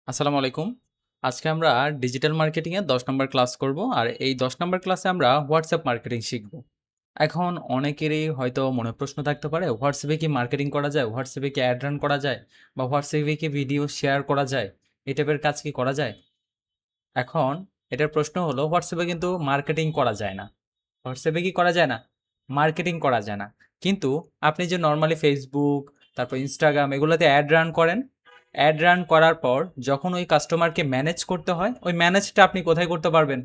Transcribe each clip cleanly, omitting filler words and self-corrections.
আসসালামু আলাইকুম। আজকে আমরা ডিজিটাল মার্কেটিং এর ১০ নম্বর ক্লাস করব। আর এই ১০ নম্বর ক্লাসে আমরা হোয়াটসঅ্যাপ মার্কেটিং শিখব। এখন অনেকেরই হয়তো মনে প্রশ্ন থাকতে পারে, হোয়াটসঅ্যাপে কি মার্কেটিং করা যায়? হোয়াটসঅ্যাপে কি অ্যাড রান করা যায়? বা হোয়াটসঅ্যাপে কি ভিডিও শেয়ার করা যায়? এই টাইপের কাজ কি করা যায়? এখন এটার প্রশ্ন হলো, হোয়াটসঅ্যাপে কিন্তু মার্কেটিং করা যায় না। হোয়াটসঅ্যাপে কি করা যায় না? মার্কেটিং করা যায় না। কিন্তু আপনি যে নরমালি ফেসবুক, তারপর ইনস্টাগ্রাম এগুলোতে অ্যাড রান করেন, অ্যাড রান করার পর যখন ওই কাস্টমারকে ম্যানেজ করতে হয়, ওই ম্যানেজটা আপনি কোথায় করতে পারবেন?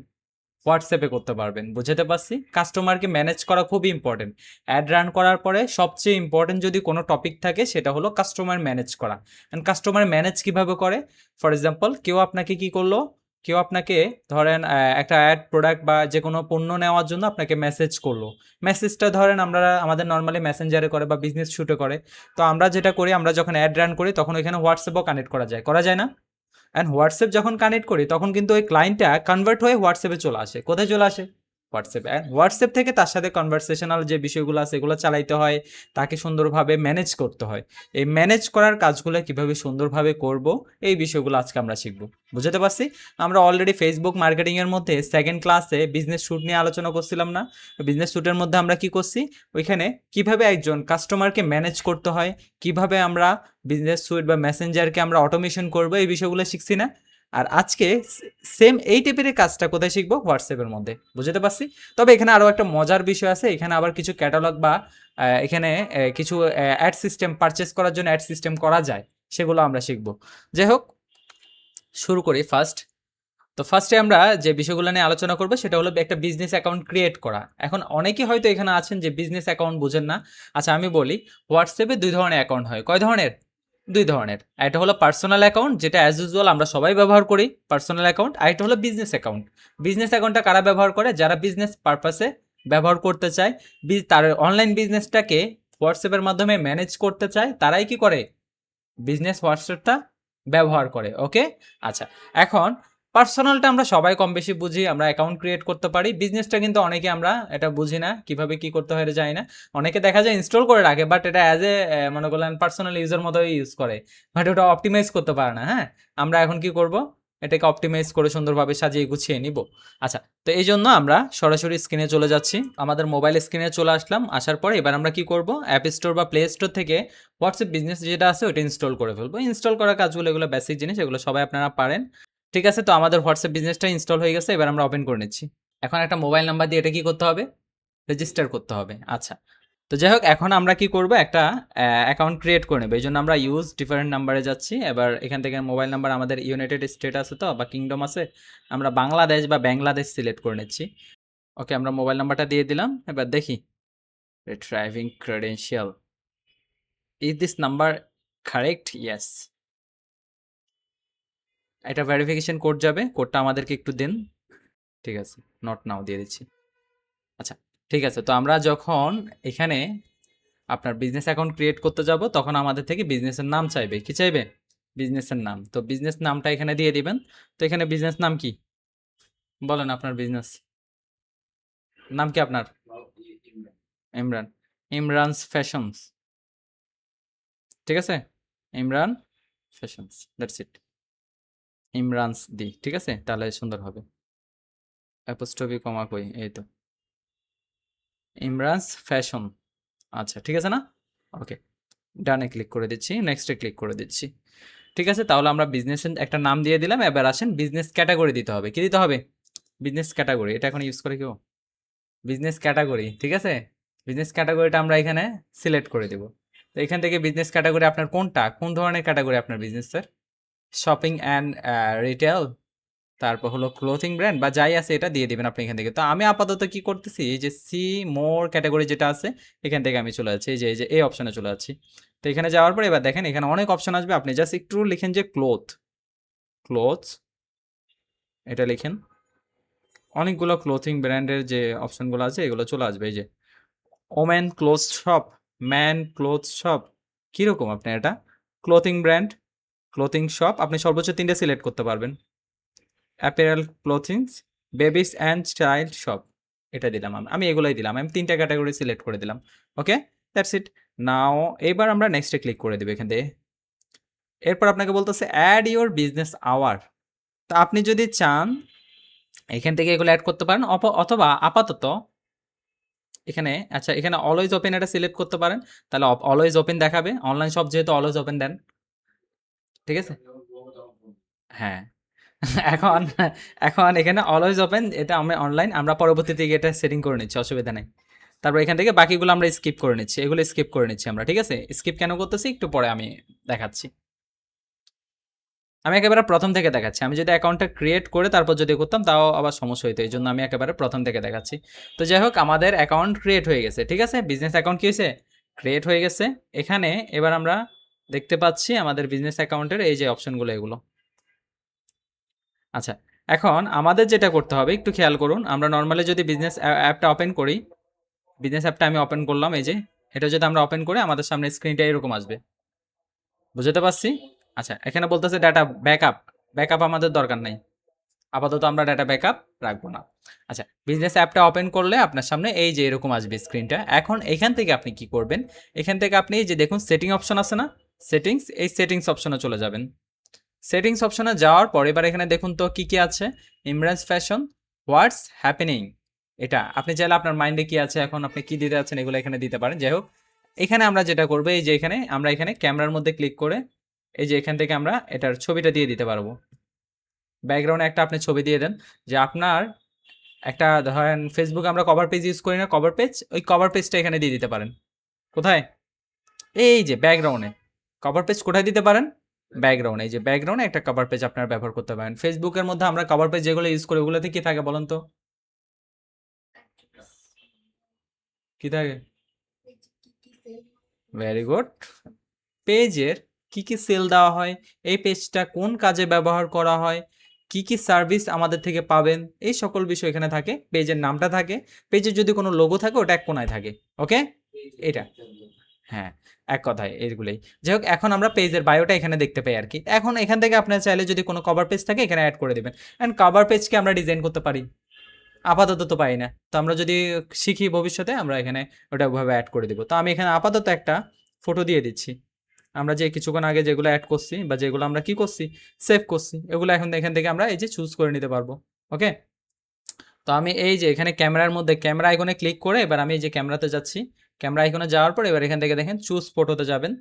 হোয়াটসঅ্যাপে করতে পারবেন। বুঝাতে পারছি? কাস্টমারকে ম্যানেজ করা খুবই ইম্পর্টেন্ট। অ্যাড রান করার পরে সবচেয়ে ইম্পর্টেন্ট যদি কোনো টপিক থাকে সেটা হলো কাস্টমার ম্যানেজ করা। অ্যান্ড কাস্টমার ম্যানেজ কিভাবে করে? ফর এক্সাম্পল, কেউ আপনাকে কি করলো? কেউ আপনাকে ধরেন একটা অ্যাড প্রোডাক্ট বা যে কোনো পণ্য নেওয়ার জন্য আপনাকে মেসেজ করলো। মেসেজটা ধরেন আমরা আমাদের নর্মালি মেসেঞ্জারে করে বা বিজনেস শুটে করে। তো আমরা যেটা করি, আমরা যখন অ্যাড রান করি তখন ওইখানে হোয়াটসঅ্যাপও কানেক্ট করা যায়। করা যায় না? অ্যান্ড হোয়াটসঅ্যাপ যখন কানেক্ট করি তখন কিন্তু ওই ক্লায়েন্টটা কনভার্ট হয়ে হোয়াটসঅ্যাপে চলে আসে। কোথায় চলে আসে? হোয়াটসঅ্যাপে। অ্যান্ড হোয়াটসঅ্যাপ থেকে তার সাথে কনভারসেশনাল যে বিষয়গুলো আছে এগুলো চালাইতে হয়, তাকে সুন্দরভাবে ম্যানেজ করতে হয়। এই ম্যানেজ করার কাজগুলো কিভাবে সুন্দরভাবে করব, এই বিষয়গুলো আজকে আমরা শিখব। বুঝতে পারছি? আমরা অলরেডি ফেসবুক মার্কেটিংয়ের মধ্যে সেকেন্ড ক্লাসে বিজনেস শ্যুট নিয়ে আলোচনা করছিলাম না? বিজনেস শ্যুটের মধ্যে আমরা কি করছি? ওইখানে কিভাবে একজন কাস্টমারকে ম্যানেজ করতে হয়, কিভাবে আমরা বিজনেস সুইট বা মেসেঞ্জারকে আমরা অটোমেশন করব, এই বিষয়গুলো শিখছি না? আর আজকে সেম এই টাইপের কাজটা কোথায় শিখবো? হোয়াটসঅ্যাপের মধ্যে। বুঝতে পারছি? তবে এখানে আরও একটা মজার বিষয় আছে। এখানে আবার কিছু ক্যাটালগ বা এখানে কিছু অ্যাড সিস্টেম পারচেস করার জন্য অ্যাড সিস্টেম করা যায়, সেগুলো আমরা শিখবো। যাই হোক, শুরু করি ফার্স্ট। তো ফার্স্টে আমরা যে বিষয়গুলো নিয়ে আলোচনা করবো সেটা হলো একটা বিজনেস অ্যাকাউন্ট ক্রিয়েট করা। এখন অনেকেই হয়তো এখানে আছেন যে বিজনেস অ্যাকাউন্ট বুঝেন না। আচ্ছা, আমি বলি, হোয়াটসঅ্যাপে ২ ধরনের অ্যাকাউন্ট হয়। কয় ধরনের? ২ ধরনের। একটা হলো পার্সোনাল অ্যাকাউন্ট, যেটা অ্যাজ ইউজুয়াল আমরা সবাই ব্যবহার করি, পার্সোনাল অ্যাকাউন্ট। আরেকটা হলো বিজনেস অ্যাকাউন্ট। বিজনেস অ্যাকাউন্টটা কারা ব্যবহার করে? যারা বিজনেস পারপাসে ব্যবহার করতে চায়, তার অনলাইন বিজনেসটাকে হোয়াটসঅ্যাপের মাধ্যমে ম্যানেজ করতে চায়, তারাই কি করে? বিজনেস হোয়াটসঅ্যাপটা ব্যবহার করে। ওকে? আচ্ছা, এখন পার্সোনালটা আমরা সবাই কম বেশি বুঝি, আমরা অ্যাকাউন্ট ক্রিয়েট করতে পারি। বিজনেসটা কিন্তু অনেকে আমরা এটা বুঝি না, কিভাবে কি করতে হয় এটা জানি না। অনেকে দেখা যায় ইনস্টল করে রাখে, বাট এটা অ্যাজ এ মনে করলেন পার্সোনাল ইউজের মতোই ইউজ করে, বাট ওটা অপটিমাইজ করতে পারে না। হ্যাঁ, আমরা এখন কি করব? এটাকে অপটিমাইজ করে সুন্দরভাবে সাজিয়ে গুছিয়ে নিব। আচ্ছা, তো এই জন্য আমরা সরাসরি স্ক্রিনে চলে যাচ্ছি। আমাদের মোবাইল স্ক্রিনে চলে আসলাম। আসার পরে এবার আমরা কি করব? অ্যাপ স্টোর বা প্লে স্টোর থেকে হোয়াটসঅ্যাপ বিজনেস যেটা আছে ওটা ইনস্টল করে ফেলবো। ইনস্টল করার কাজগুলো এগুলো বেসিক জিনিস, এগুলো সবাই আপনারা পারেন। ঠিক আছে? তো আমাদের হোয়াটসঅ্যাপ বিজনেসটা ইনস্টল হয়ে গেছে। এবার আমরা ওপেন করে নিচ্ছি। এখন একটা মোবাইল নাম্বার দিয়ে এটা কি করতে হবে? রেজিস্টার করতে হবে। আচ্ছা, তো যাই হোক, এখন আমরা কি করব? একটা অ্যাকাউন্ট ক্রিয়েট করে নেব। এই জন্য আমরা ইউজ ডিফারেন্ট নাম্বারে যাচ্ছি। এবার এখান থেকে মোবাইল নাম্বার, আমাদের ইউনাইটেড স্টেট আছে তো বা কিংডম আছে, আমরা বাংলাদেশ বা বাংলাদেশ সিলেক্ট করে নিচ্ছি। ওকে, আমরা মোবাইল নাম্বারটা দিয়ে দিলাম। এবার দেখি driving credential, is this number correct? Yes. এটা ভেরিফিকেশন কোড যাবে, কোডটা আমাদেরকে একটু দিন। ঠিক আছে, নট নাও দিয়ে দিচ্ছি। আচ্ছা, ঠিক আছে। তো আমরা যখন এখানে আপনার বিজনেস অ্যাকাউন্ট ক্রিয়েট করতে যাব তখন আমাদের থেকে বিজনেসের নাম চাইবে। কি চাইবে? বিজনেসের নাম। তো বিজনেস নামটা এখানে দিয়ে দিবেন। তো এখানে বিজনেস নাম কি? বলেন আপনার বিজনেস নাম কি আপনার? ইমরান। ইমরানস ফ্যাশনস। ঠিক আছে? Imran Fashions, that's it. Imran's the, ঠিক আছে? তাহলে সুন্দর হবে। অ্যাপোস্ট্রফি কমা কই? এই তো, ইমরানস ফ্যাশন। আচ্ছা, ঠিক আছে না? ওকে, ডানে ক্লিক করে দিচ্ছি, নেক্সটে ক্লিক করে দিচ্ছি। ঠিক আছে, তাহলে আমরা বিজনেসের একটা নাম দিয়ে দিলাম। এবার আসেন বিজনেস ক্যাটাগরি দিতে হবে। কি দিতে হবে? Business category. এটা এখন ইউজ করে কেউ? বিজনেস ক্যাটাগরি, ঠিক আছে? বিজনেস ক্যাটাগরিটা আমরা এখানে সিলেক্ট করে দেব। তো এখান থেকে বিজনেস ক্যাটাগরি আপনার কোনটা, কোন ধরনের ক্যাটাগরি আপনার বিজনেসের? শপিং অ্যান্ড রিটেল, তারপর হলো ক্লোথিং ব্র্যান্ড বা যাই আছে এটা দিয়ে দিবেন আপনি এখান থেকে। তো আমি আপাতত কি করতেছি, এই যে সি মোর ক্যাটাগরি যেটা আছে এখান থেকে আমি চলে যাচ্ছি, এই যে এই অপশনে চলে যাচ্ছি। তো এখানে যাওয়ার পরে এবার দেখেন এখানে অনেক অপশন আসবে, আপনি জাস্ট একটু লিখেন যে ক্লোথ, ক্লোথস, এটা লিখেন। অনেকগুলো ক্লোথিং ব্র্যান্ডের যে অপশনগুলো আছে এগুলো চলে আসবে। এই যে women cloth shop, man cloth shop, কীরকম আপনি এটা? ক্লোথিং ব্র্যান্ড, ক্লোথিং শপ, আপনি সর্বোচ্চ ৩টে সিলেক্ট করতে পারবেন। অ্যাপেরাল ক্লোথিংস, বেবিস অ্যান্ড চাইল্ড শপ, এটা দিলাম আমি এগুলোই দিলাম। আমি ৩টা ক্যাটাগরি সিলেক্ট করে দিলাম। ওকে, দ্যাটস ইট। নাও এবার আমরা নেক্সটে ক্লিক করে দেব এখান থেকে। এরপর আপনাকে বলতেছে অ্যাড ইওর বিজনেস আওয়ার। তো আপনি যদি চান এখান থেকে এগুলো অ্যাড করতে পারেন, অথবা আপাতত এখানে আচ্ছা এখানে অলওয়েজ ওপেন এটা সিলেক্ট করতে পারেন। তাহলে অলওয়েজ ওপেন দেখাবে। অনলাইন শপ যেহেতু অলওয়েজ ওপেন দেন। ঠিক আছে? হ্যাঁ। এখন এখন এখানে অলওয়েজ ওপেন এটা আমরা অনলাইন আমরা পরবর্তীতে গিয়ে এটা সেটিং করে নিচ্ছি, অসুবিধা নেই। তারপর এখান থেকে বাকিগুলো আমরা স্কিপ করে নিচ্ছি, এগুলো স্কিপ করে নিচ্ছি আমরা। ঠিক আছে? স্কিপ কেন করতেছি একটু পরে আমি দেখাচ্ছি। আমি একেবারে প্রথম থেকে দেখাচ্ছি। আমি যদি অ্যাকাউন্টটা ক্রিয়েট করে তারপর যদি করতাম তাও আবার সমস্যা হইতো, এই জন্য আমি একেবারে প্রথম থেকে দেখাচ্ছি। তো যাই হোক আমাদের অ্যাকাউন্ট ক্রিয়েট হয়ে গেছে। ঠিক আছে? বিজনেস অ্যাকাউন্ট কি হয়েছে? ক্রিয়েট হয়ে গেছে। এখানে এবার আমরা দেখতে পাচ্ছি আমাদের বিজনেস অ্যাকাউন্টের এই যে অপশনগুলো এগুলো। আচ্ছা, এখন আমাদের যেটা করতে হবে একটু খেয়াল করুন। আমরা নরমালি যদি বিজনেস অ্যাপটা ওপেন করি, বিজনেস অ্যাপটা আমি ওপেন করলাম এই যে, এটা যদি আমরা ওপেন করি আমাদের সামনে স্ক্রিনটা এরকম আসবে। বুঝতে পারছি? আচ্ছা, এখানে বলতেছে ডাটা ব্যাকআপ। ব্যাকআপ আমাদের দরকার নাই। আপাতত আমরা ডাটা ব্যাকআপ রাখবো না। আচ্ছা, বিজনেস অ্যাপটা ওপেন করলে আপনার সামনে এই যে এরকম আসবে স্ক্রিনটা। এখন এখান থেকে আপনি কি করবেন? এখান থেকে আপনি এই যে দেখুন সেটিং অপশন আছে না? সেটিংস, এই সেটিংস অপশনে চলে যাবেন। সেটিংস অপশনে যাওয়ার পর এবার এখানে দেখুন তো কি আছে? Imran's fashion, what's happening. এটা আপনি চাইলে আপনার মাইন্ডে কি আছে এখন আপনি কি দিতে যাচ্ছেন এগুলো এখানে দিতে পারেন। যাই হোক, এখানে আমরা যেটা করবো এই যে এখানে আমরা এখানে ক্যামেরার মধ্যে ক্লিক করে এই যে এখান থেকে আমরা এটার ছবিটা দিয়ে দিতে পারবো। ব্যাকগ্রাউন্ডে একটা আপনি ছবি দিয়ে দেন যে আপনার একটা ধরেন ফেসবুকে আমরা কভার পেজ ইউজ করি না, কভার পেজ, ওই কভার পেজটা এখানে দিয়ে দিতে পারেন। কোথায়? এই যে ব্যাকগ্রাউন্ডে। কভার পেজ কোথায় দিতে পারেন? ব্যাকগ্রাউন্ড, এই যে ব্যাকগ্রাউন্ডে একটা কভার পেজ আপনারা ব্যবহার করতে পারেন। ফেসবুকের মধ্যে আমরা কভার পেজ যেগুলো ইউজ করি ওগুলোতে কি থাকে বলেন তো? কি থাকে? Very good. পেজের কি কি সেল দেওয়া হয়, এই পেজটা কোন কাজে ব্যবহার করা হয়, কি কি সার্ভিস আমাদের থেকে পাবেন, এই সকল বিষয় এখানে থাকে। পেজের নামটা থাকে, পেজের যদি কোনো লোগো থাকে ওটা এক কোনায় থাকে। ওকে, এটা হ্যাঁ, এক কথায় এইগুলোই। যাই হোক, এখন আমরা পেজের বায়োটা এখানে দেখতে পাই আর কি। এখন এখান থেকে আপনার চাইলে যদি কোনো কভার পেজ থাকে এখানে অ্যাড করে দেবেন। অ্যান্ড কভার পেজকে আমরা ডিজাইন করতে পারি, আপাতত তো পারি না। তো আমরা যদি শিখি ভবিষ্যতে আমরা এখানে ওটা ওভাবে অ্যাড করে দেবো। তো আমি এখানে আপাতত একটা ফটো দিয়ে দিচ্ছি। আমরা যে কিছুক্ষণ আগে যেগুলো অ্যাড করছি বা যেগুলো আমরা কি করছি সেভ করছি, এগুলো এখন এখান থেকে আমরা এই যে চুজ করে নিতে পারবো। ওকে, তো আমি এই যে এখানে ক্যামেরার মধ্যে ক্যামেরা আইকনে ক্লিক করে এবার আমি এই যে ক্যামেরাতে যাচ্ছি। ক্যামেরা আইকনে যাওয়ার পর এবার এখান থেকে দেখেন চুজ ফটোতে যাবেন।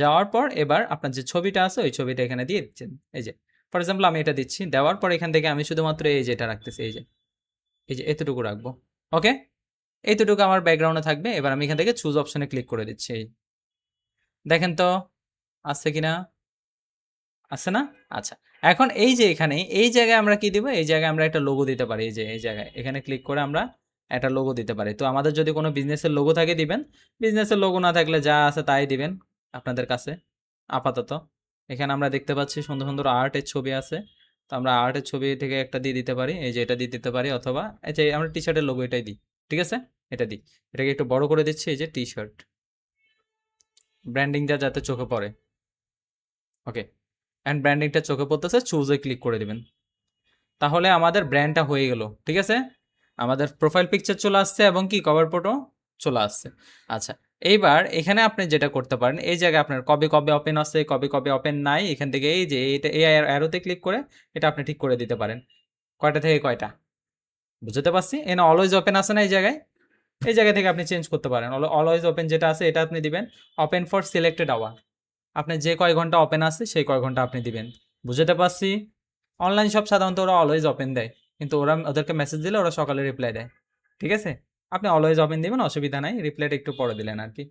যাওয়ার পর এবার আপনার যে ছবিটা আছে ওই ছবিটা এখানে দিয়ে দিচ্ছেন। এই যে ফর এক্সাম্পল আমি এটা দিচ্ছি, দেওয়ার পর এখান থেকে আমি শুধুমাত্র এই যে এটা রাখতেছি, এই যে এতটুকু রাখবো। ওকে, এইতটুকু আমার ব্যাকগ্রাউন্ডে থাকবে। এবার আমি এখান থেকে চুজ অপশনে ক্লিক করে দিচ্ছি। দেখেন তো আছে কিনা? আছে না? আচ্ছা। এখন এই যে এখানে এই জায়গায় আমরা কি দিব? এই জায়গায় আমরা একটা লোগো দিতে পারি। এই যে এই জায়গায় এখানে ক্লিক করে আমরা একটা লোগো দিতে পারি। তো আমাদের যদি কোনো বিজনেসের লোগো থাকে দিবেন। বিজনেসের লোগো না থাকলে যা আছে তাই দিবেন আপনাদের কাছে আপাতত। এখানে আমরা দেখতে পাচ্ছি সুন্দর, সুন্দর আর্টের ছবি আছে। তো আমরা আর্টের ছবি থেকে একটা দিয়ে দিতে পারি। এই যে এটা দিয়ে দিতে পারি, অথবা এই যে আমরা টি-শার্টের লোগো এটাই দিই। ঠিক আছে? এটা দিই। এটাকে একটু বড় করে দিচ্ছি, এই যে টি-শার্ট। ব্র্যান্ডিংটা যাতে চোখে পড়ে। ওকে। অ্যান্ড ব্র্যান্ডিংটা চোখে পড়তেছে, চুজে ক্লিক করে দিবেন। তাহলে আমাদের ব্র্যান্ডটা হয়ে গেল। ঠিক আছে? আমাদের প্রোফাইল পিকচার চলে আসছে এবং কি কভার ফটো চলে আসছে। আচ্ছা, এইবার এখানে আপনি যেটা করতে পারেন এই জায়গায় আপনার কবে কবে ওপেন আছে, কবে কবে ওপেন নাই, এখান থেকে এই যে এটা এই অ্যারোতে ক্লিক করে এটা আপনি ঠিক করে দিতে পারেন। কয়টা থেকে কয়টা? বুঝতে পারছি? এখানে অলওয়েজ ওপেন আছে না এই জায়গায়? এই জায়গা থেকে আপনি চেঞ্জ করতে পারেন। অলওয়েজ ওপেন যেটা আছে এটা আপনি দিবেন ওপেন ফর সিলেক্টেড আওয়ার। আপনি যে কয় ঘন্টা ওপেন আছে সেই কয় ঘন্টা আপনি দিবেন। বুঝতে পারছি? অনলাইন শপ সাধারণত ওরা অলওয়েজ ওপেন দেয়। কিন্তু ওদেরকে মেসেজ দিলে ওরা সকালে রিপ্লাই দেয়। ঠিক আছে? আপনি অলওয়েজ ওপেন দিবেন, অসুবিধা নাই। রিপ্লাইটা একটু পরে দিলেন আরকি।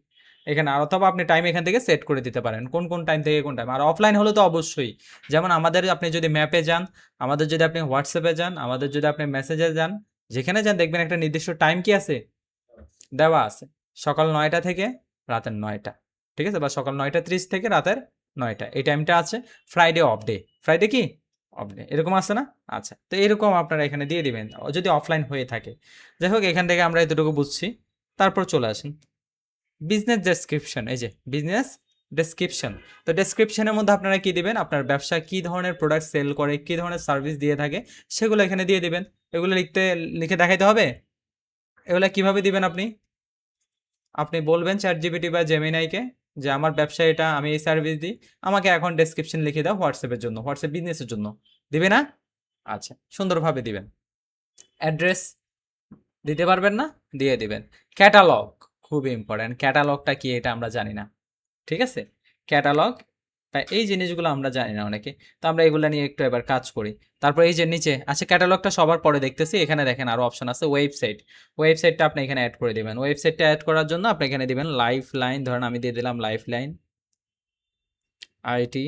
এখানে আর অথবা আপনি টাইম এখান থেকে সেট করে দিতে পারেন। কোন, কোন টাইম থেকে কোন টাইম। আর অফলাইন হলে তো অবশ্যই। যেমন আমাদের আপনি যদি ম্যাপে যান, আমাদের যদি আপনি WhatsApp এ যান, আমাদের যদি আপনি মেসেজে যান, যেখানে যান দেখবেন একটা নির্দিষ্ট টাইম কি আছে? দেওয়া আছে। সকাল ৯ টা থেকে রাতের ৯ টা। ঠিক আছে? বা সকাল ৯:৩০ থেকে রাতের ৯ টা। এই টাইমটা আছে। Friday off day. ফ্রাইডে কি? Off day. এরকম আছে না? আচ্ছা। তো এরকম আপনারা এখানে দিয়ে দিবেন যদি অফলাইন হয়ে থাকে। যাই হোক, এখান থেকে আমরা এতটুকু বুঝছি। তারপর চলে আসেন। বিজনেস ডেসক্রিপশন, এই যে বিজনেস ডেসক্রিপশন। তো ডেসক্রিপশনের মধ্যে আপনারা কি দিবেন? আপনার ব্যবসা কি ধরনের প্রোডাক্ট সেল করে, কি ধরনের সার্ভিস দিয়ে থাকে সেগুলো এখানে দিয়ে দিবেন। এগুলো লিখে দেখাইতে হবে? এগুলা কিভাবে দিবেন আপনি? আপনি বলবেন ChatGPT বা Gemini কে যে আমার ব্যবসা এটা, আমি এই সার্ভিস দিই, আমাকে এখন ডেসক্রিপশন লিখে দাও হোয়াটসঅ্যাপের জন্য, হোয়াটসঅ্যাপ বিজনেসের জন্য, দিবে না? আচ্ছা, সুন্দরভাবে দিবেন। অ্যাড্রেস দিতে পারবেন না? দিয়ে দিবেন। ক্যাটালগ খুবই ইম্পর্টেন্ট। ক্যাটালগটা কি এটা আমরা জানি না, ঠিক আছে? ক্যাটালগ, এই জিনিসগুলো আমরা জানি না অনেকে, তো আমরা এগুলো নিয়ে একটু এবার কাজ করি। তারপর এই যে নিচে আচ্ছা, ক্যাটালগটা সবার পরে দেখতেছি, এখানে দেখেন আরো অপশন আছে ওয়েবসাইট। ওয়েবসাইটটা আপনি এখানে অ্যাড করে দিবেন। ওয়েবসাইটটা অ্যাড করার জন্য আপনি এখানে দিবেন লাইফ লাইন, ধরেন আমি দিয়ে দিলাম life line IT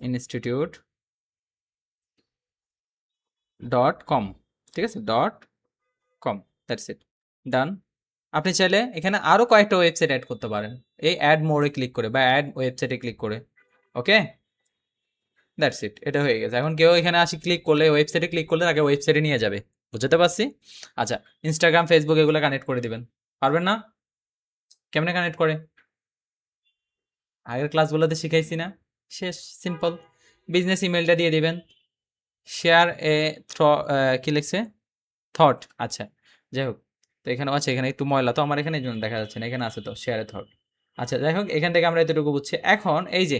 institute .com, ঠিক আছে, .com, দ্যাটস ইট, ডান। আপনি চাইলে এখানে আরো কয়েকটা ওয়েবসাইট অ্যাড করতে পারেন, এই অ্যাড মোরে ক্লিক করে বা অ্যাড ওয়েবসাইটে ক্লিক করে। ওকে, দ্যাটস ইট, এটা হয়ে গেছে। এখন কেউ এখানে আসি ক্লিক করলে, ওয়েবসাইটে ক্লিক করলে তাকে ওয়েবসাইটে নিয়ে যাবে, বুঝতে পারছি? আচ্ছা, ইনস্টাগ্রাম ফেসবুক এগুলো কানেক্ট করে দিবেন, পারবেন না? কেমনে কানেক্ট করে? আগের ক্লাসগুলোতে শিখাইছি না? শেষ, সিম্পল। বিজনেস ইমেলটা দিয়ে দিবেন। শেয়ার এ কি লিখছে, থট, আচ্ছা যাই হোক। তো এখানে আছে, এখানে একটু ময়লা তো আমার এখানে, এই জন্য দেখা যাচ্ছে না, এখানে আছে তো শেয়ারে থট। আচ্ছা যাই হোক, এখান থেকে আমরা এতটুকু বুঝছি। এখন এই যে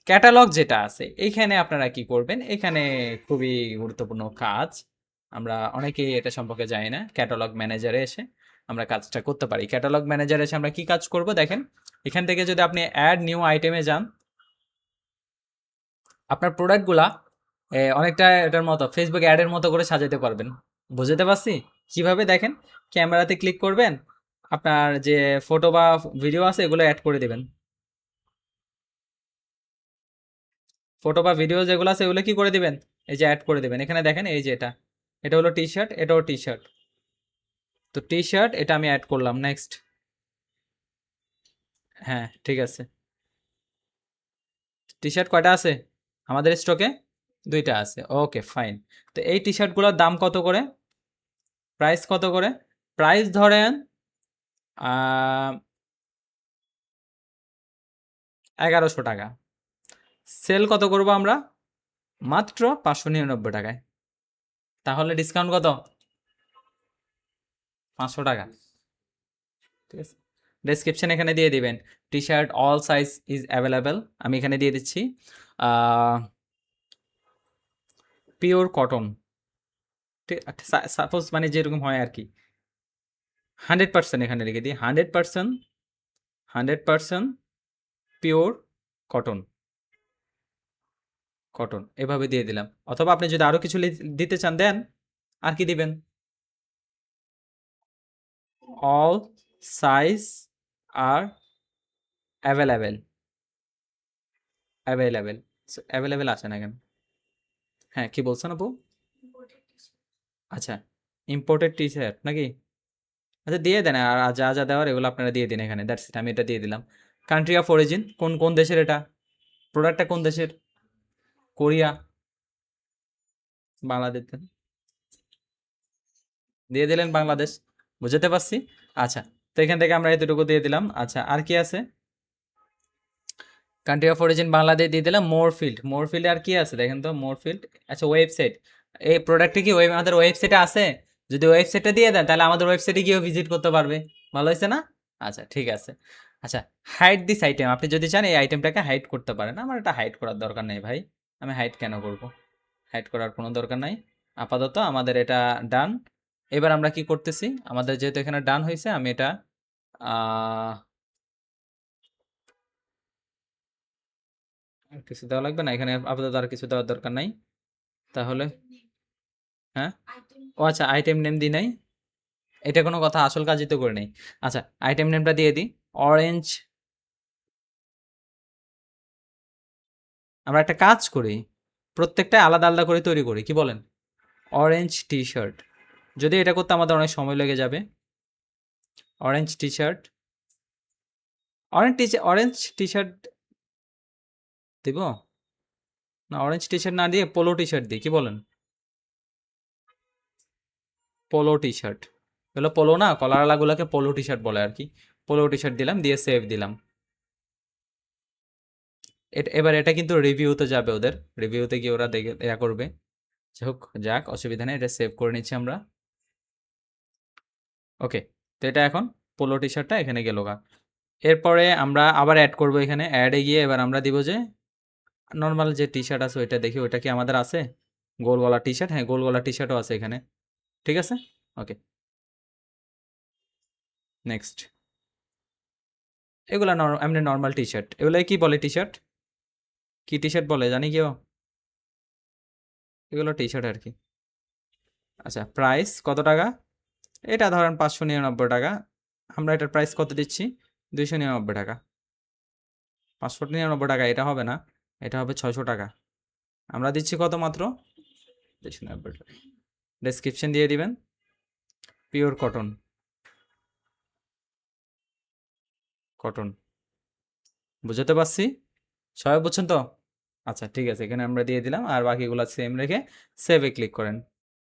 ক্যাটালগ যেটা আছে, এইখানে আপনারা কি করবেন, এখানে খুবই গুরুত্বপূর্ণ কাজ, আমরা অনেকেই এটা সম্পর্কে জানি না। ক্যাটালগ ম্যানেজারে এসে আমরা কাজটা করতে পারি। ক্যাটালগ ম্যানেজারে এসে আমরা কি কাজ করব দেখেন, এখান থেকে যদি আপনি অ্যাড নিউ আইটেমে যান, আপনার প্রোডাক্টগুলা অনেকটা এটার মতো ফেসবুক অ্যাডের মতো করে সাজাতে পারবেন, বুঝতে পারছি? কিভাবে দেখেন, ক্যামেরাতে ক্লিক করবেন, আপনার যে ফটো বা ভিডিও আছে এগুলো অ্যাড করে দেবেন। ফটো বা ভিডিও যেগুলো আছে এগুলো কি করে দিবেন, এই যে অ্যাড করে দেবেন। এখানে দেখেন এই যে এটা, এটা হলো টি শার্ট, এটাও টি শার্ট, তো টি শার্ট এটা আমি অ্যাড করলাম, নেক্সট। হ্যাঁ ঠিক আছে, টি শার্ট কয়টা আছে আমাদের স্টকে? দুইটা আছে, ওকে ফাইন। তো এই টি শার্টগুলোর দাম কত করে, প্রাইস কত করে? প্রাইস ধরেন 1100 টাকা। সেল কত করব আমরা? মাত্র 599 টাকায়। তাহলে ডিসকাউন্ট কত? 500 টাকা, ঠিক আছে। ডেসক্রিপশন এখানে দিয়ে দিবেন, T shirt all size is available, আমি এখানে দিয়ে দিচ্ছি পিওর কটন, ঠিক, সাপোজ মানে যেরকম হয় আর কি, 100% এখানে লিখে দিই, 100%, 100% পিওর কটন, কটন এভাবে দিয়ে দিলাম। অথবা আপনি যদি আরো কিছু দিতে চান দেন, আর কি দিবেন, অল সাইজ আর অ্যাভেলেবেল, অ্যাভেলেবেল, অ্যাভেলেবেল আছে না কেন? হ্যাঁ কি বলছেন আপু? আচ্ছা, ইম্পোর্টেড টি শার্ট নাকি? আচ্ছা দিয়ে দেন, আর যা যা দেওয়ার এগুলো আপনারা দিয়ে দিন এখানে, দ্যাটস ইট, আমি এটা দিয়ে দিলাম। কান্ট্রি অফ অরিজিন কোন কোন দেশের, এটা প্রোডাক্টটা কোন দেশের? কোরিয়া, বাংলাদেশ দেন। দিয়ে দিলেন বাংলাদেশ, বুঝতে পারছি। আচ্ছা, তো এখান থেকে আমরা এতটুকু দিয়ে দিলাম। আচ্ছা আর কি আছে, কান্ট্রি অফ অরিজিন বাংলাদেশ দিয়ে দিলাম। মোর ফিল্ড, মোর ফিল্ডে আর কি আছে দেখেন তো, মোর ফিল্ড। আচ্ছা ওয়েবসাইট, এই প্রোডাক্টে কি আমাদের ওয়েবসাইটে আছে? যদি ওয়েবসাইটে দিয়ে দেন তাহলে আমাদের ওয়েবসাইটে গিয়েও ভিজিট করতে পারবে, ভালো হয়েছে না? আচ্ছা ঠিক আছে। আচ্ছা, হাইড দিস আইটেম, আপনি যদি চান এই আইটেমটাকে হাইড করতে পারেন, আমার এটা হাইড করার দরকার নেই ভাই, আমি হাইড কেন করব, হাইড করার কোনো দরকার নাই। আপাতত আমাদের এটা ডান। এবার আমরা কি করতেছি, আমাদের যেহেতু এখানে ডান হয়েছে, আমি এটা কিছু দেওয়া লাগবে না এখানে, আপাতত আর কিছু দেওয়ার দরকার নাই। তাহলে হ্যাঁ, ও আচ্ছা আইটেম নেম দিই নাই, এটা কোনো কথা, আসল কাজই তো করে নেই। আচ্ছা আইটেম নেমটা দিয়ে দিই, অরেঞ্জ। আমরা একটা কাজ করি, প্রত্যেকটা আলাদা আলাদা করে তৈরি করি, কি বলেন? অরেঞ্জ টি শার্ট, যদি এটা করতে আমাদের অনেক সময় লেগে যাবে। Orange T shirt, orange T shirt দিব না, অরেঞ্জ টি শার্ট না দিয়ে পোলো টি শার্ট দিই, কি বলেন? পোলো টি শার্ট, এগুলো পোলো না, কলারওয়ালাগুলোকে পোলো টি শার্ট বলে আর কি। পোলো টি শার্ট দিলাম, দিয়ে সেভ দিলাম। এবার এটা কিন্তু রিভিউতে যাবে ওদের, রিভিউতে গিয়ে ওরা দেখে ইয়া করবে। যাই হোক, যাক অসুবিধা নেই, এটা সেভ করে নিচ্ছি আমরা। ওকে, তো এটা এখন পোলো টি শার্টটা এখানে গেল গা। এরপরে আমরা আবার অ্যাড করব এখানে। অ্যাডে গিয়ে এবার আমরা দিব যে নরমাল যে টি-শার্ট আছে ওইটা দেখি ওইটা কি আমাদের আছে? গোল গলা টি-শার্ট, হ্যাঁ, গোল গলা টি-শার্টও আছে এখানে। ঠিক আছে? ওকে, নেক্সট। এগুলা এমনি নরমাল টি-শার্ট। এগুলাই কি বলে টি-শার্ট? কি টি-শার্ট বলে জানি কেউ? এগুলো টি-শার্ট আরকি। আচ্ছা, প্রাইস কত টাকা? এটা ধরেন ৳৫৯৯ আমরা এটার প্রাইস কত দিচ্ছি? ৳২৯৯ ৳৫৯৯ এটা হবে না। এটা হবে ৳৬০০ আমরা দিচ্ছি কত মাত্র? ৳২৯৯ ডেসক্রিপশন দিয়ে দিবেন। Pure cotton, cotton. বুঝাতে পারছি? সবাই বুঝছেন তো? আচ্ছা, ঠিক আছে। এখানে আমরা দিয়ে দিলাম। আর বাকিগুলা সেম রেখে সেভ এ ক্লিক করেন।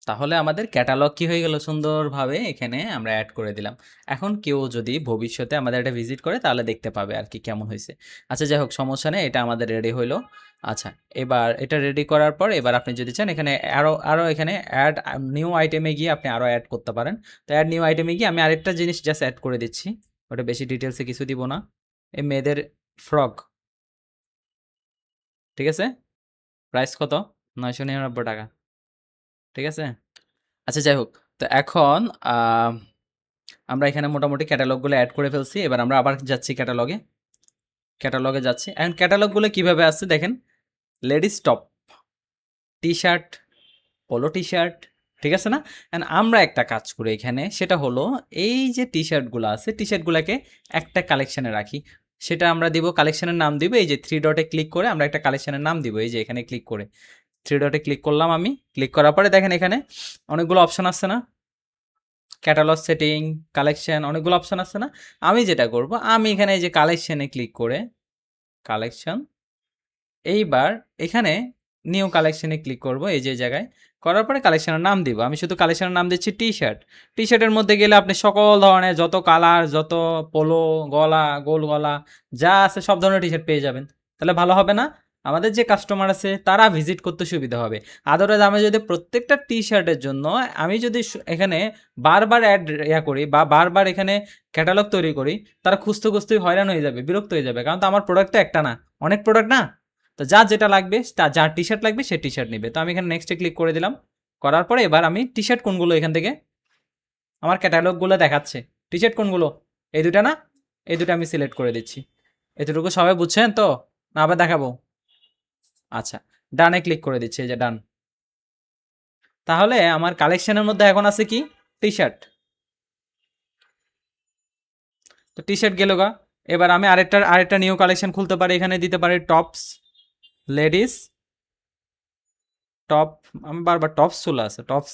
তাহলে আমাদের ক্যাটালগ কি হয়ে গেল? সুন্দরভাবে এখানে আমরা এড করে দিলাম। এখন কেউ যদি ভবিষ্যতে আমাদের এটা ভিজিট করে তাহলে দেখতে পাবে আরকি কেমন হইছে। আচ্ছা, যাই হোক, সমস্যা নেই। এটা আমাদের রেডি হইলো। আচ্ছা, এবার এটা রেডি করার পর এবার আপনি যদি চান এখানে আরো এখানে এড নিউ আইটেমে গিয়ে আপনি আরো এড করতে পারেন। তো এড নিউ আইটেমে গিয়ে আমি আরেকটা জিনিস জাস্ট এড করে দিচ্ছি। ওটা বেশি ডিটেইলসে কিছু দিব না। এই মেয়েদের ফ্রক, ঠিক আছে? প্রাইস কত? ৳৯৯৯ ঠিক আছে? আচ্ছা, যাই হোক। তো এখন আ আমরা এখানে মোটামুটি ক্যাটালগুলো এড করে ফেলছি। এবার আমরা আবার যাচ্ছি ক্যাটালগে। ক্যাটালগে যাচ্ছি। এখন ক্যাটালগুলো কিভাবে আসছে দেখেন। Ladies top, t-shirt, polo t-shirt, ঠিক আছে না? এন্ড আমরা একটা কাজ করি এখানে, সেটা হলো এই যে টি-শার্টগুলো আছে, টি-শার্টগুলাকে একটা কালেকশনে রাখি। সেটা আমরা দিব, কালেকশনের নাম দিব এই যে 3 ডটে ক্লিক করে আমরা একটা কালেকশনের নাম দিব। এই যে এখানে ক্লিক করে 3 ডটে ক্লিক করলাম আমি। ক্লিক করার পরে দেখেন এখানে অনেকগুলো অপশন আসছে না? ক্যাটালগ সেটিং, কালেকশন, অনেকগুলো অপশন আছে না? আমি যেটা করব, আমি এখানে এই যে কালেকশনে ক্লিক করে কালেকশন, এইবার এখানে নিউ কালেকশনে ক্লিক করব এই যে জায়গায়। করার পরে কালেকশনের নাম দিব। আমি শুধু কালেকশনের নাম দিচ্ছি টি-শার্ট। টি-শার্টের মধ্যে গেলে আপনি সকল ধরনের যত কালার, যত পোলো, গলা, গোল গলা যা আছে সব ধরনের টি-শার্ট পেয়ে যাবেন। তাহলে ভালো হবে না? আমাদের যে কাস্টমার আছে তারা ভিজিট করতে সুবিধা হবে। আদারওয়াইজ আমি যদি প্রত্যেকটা টি-শার্টের জন্য আমি যদি এখানে বারবার অ্যাড করি বা বারবার এখানে ক্যাটালগ তৈরি করি, তারা খুঁজতে, খুঁজতেই হয়রান হয়ে যাবে, বিরক্ত হয়ে যাবে। কারণ তো আমার প্রোডাক্ট তো একটা না, অনেক প্রোডাক্ট না? তো যার যেটা লাগবে, যার টি-শার্ট লাগবে সে টি-শার্ট নিবে। তো আমি এখানে নেক্সটে ক্লিক করে দিলাম। করার পরে এবার আমি টি-শার্ট কোনগুলো এখান থেকে আমার ক্যাটালগুলো দেখাচ্ছে। টি-শার্ট কোনগুলো? এই ২ টা না? এই ২ টা আমি সিলেক্ট করে দিচ্ছি। এতটুকু সবাই বুঝছেন তো? না আবার দেখাবো? আচ্ছা, ডানে ক্লিক করে দিচ্ছি। এই যে ডান। তাহলে আমার কালেকশনের মধ্যে এখন আছে কি? টি-শার্ট। তো টি-শার্ট গেল গা। এবার আমি আরেকটা নিউ কালেকশন খুলতে পারি। এখানে দিতে পারি টপস, লেডিস টপ। আমি বারবার টপস চলে আসে, টপস।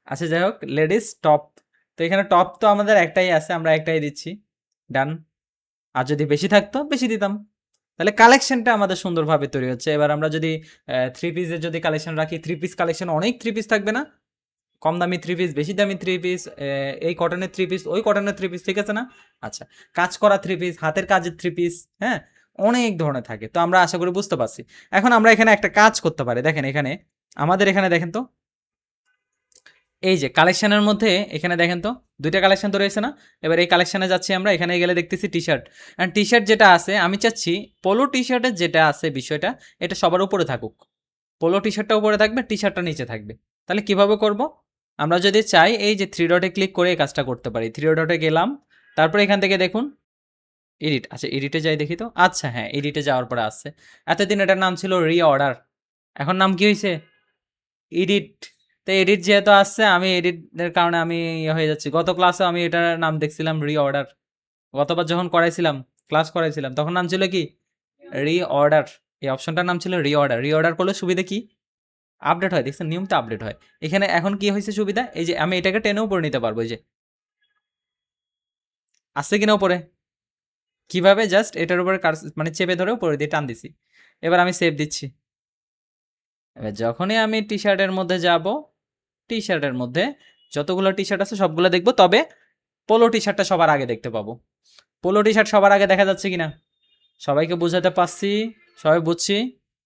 আচ্ছা, যাই হোক, লেডিস টপ। তো এখানে টপ তো আমাদের একটাই আছে, আমরা একটাই দিচ্ছি। ডান। আর যদি বেশি থাকতো বেশি দিতাম। তাহলে কালেকশনটা আমাদের সুন্দরভাবে তৈরি হচ্ছে। এবার আমরা যদি 3 পিসের যদি কালেকশন রাখি, 3 পিস কালেকশন, অনেক 3 পিস থাকবে না? কম দামি 3 পিস, বেশি দামি 3 পিস, এই কটনের 3 পিস, ওই কটনের 3 পিস, ঠিক আছে না? আচ্ছা, কাজ করা 3 পিস, হাতের কাজের 3 পিস, হ্যাঁ? অনেক ধরনের থাকে। তো আমরা আশা করি বুঝতে পারছি। এখন আমরা এখানে একটা কাজ করতে পারি। দেখেন এখানে, আমাদের এখানে দেখেন তো, এই যে কালেকশনের মধ্যে এখানে দেখেন তো ২ টা কালেকশন তো রয়েছে না? এবার এই কালেকশনে যাচ্ছি আমরা। এখানে গেলে দেখতেছি টি-শার্ট। অ্যান্ড টি-শার্ট যেটা আছে আমি চাচ্ছি পোলো টি-শার্টের যেটা আছে বিষয়টা, এটা সবার উপরে থাকুক। পোলো টি-শার্টটা উপরে থাকবে, টি-শার্টটা নিচে থাকবে। তাহলে কিভাবে করব? আমরা যদি চাই এই যে 3 ডটে ক্লিক করে এই কাজটা করতে পারি। 3 ডটে গেলাম। তারপরে এখান থেকে দেখুন এডিট। আচ্ছা, এডিটে যাই দেখি তো। আচ্ছা, হ্যাঁ, এডিটে যাওয়ার পরে আসছে। এতদিন এটার নাম ছিল রি-অর্ডার। এখন নাম কি হইছে? এডিট। তো এডিট যেহেতু আসছে, আমি এডিটের কারণে আমি ইয়ে হয়ে যাচ্ছি। গত ক্লাসেও আমি এটার নাম দেখছিলাম রি-অর্ডার। গতবার যখন করাইছিলাম, ক্লাস করাইছিলাম, তখন নাম ছিল কি? রি-অর্ডার। এই অপশনটার নাম ছিল রি-অর্ডার। রি-অর্ডার করলে সুবিধা কি? আপডেট হয়। দেখছেন, নিয়মটা আপডেট হয়। এখানে এখন কি হইছে সুবিধা? এই যে আমি এটাকে টেনেও উপরে নিতে পারবো। এই যে আসছে কিনা উপরে? কিভাবে? জাস্ট এটার উপরে মানে চেপে ধরে উপরে দিয়ে টান দিছি। এবার আমি সেভ দিচ্ছি। এবার যখনই আমি টি-শার্টের মধ্যে যাব, টি-শার্টের মধ্যে যতগুলো টি-শার্ট আছে সবগুলো দেখব। তবে পোলো টি-শার্টটা সবার আগে দেখতে পাবো। পোলো টি-শার্ট সবার আগে দেখা যাচ্ছে কিনা? সবাইকে বুঝাতে পারছি? সবাই বুঝছি?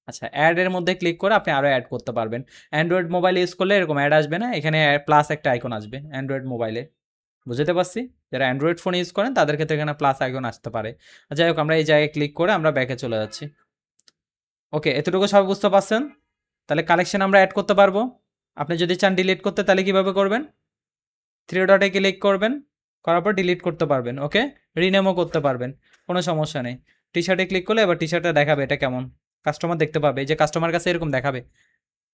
আচ্ছা, অ্যাড এর মধ্যে ক্লিক করে আপনি আরো অ্যাড করতে পারবেন। অ্যান্ড্রয়েড মোবাইল ইউজ করলে এরকম অ্যাড আসবে না। এখানে প্লাস একটা আইকন আসবে অ্যান্ড্রয়েড মোবাইলে। বুঝতে পারছি? যারা অ্যান্ড্রয়েড ফোন ইউজ করেন তাদের ক্ষেত্রে এখানে প্লাস আইকন আসতে পারে। যাই হোক আমরা এই জায়গায় ক্লিক করে আমরা ব্যাকে চলে যাচ্ছি। ওকে, এতটুকু সবাই বুঝতে পারছেন? তাহলে কালেকশন আমরা অ্যাড করতে পারবো। আপনি যদি চান ডিলিট করতে তাহলে কিভাবে করবেন? 3 ডটে ক্লিক করবেন, করার পর ডিলিট করতে পারবেন। ওকে, রিনেমও করতে পারবেন, কোনো সমস্যা নেই। টি-শার্টে ক্লিক করলে এবার টি-শার্টটা দেখাবে এটা কেমন, কাস্টমার দেখতে পাবে। এই যে কাস্টমার কাছে এরকম দেখাবে,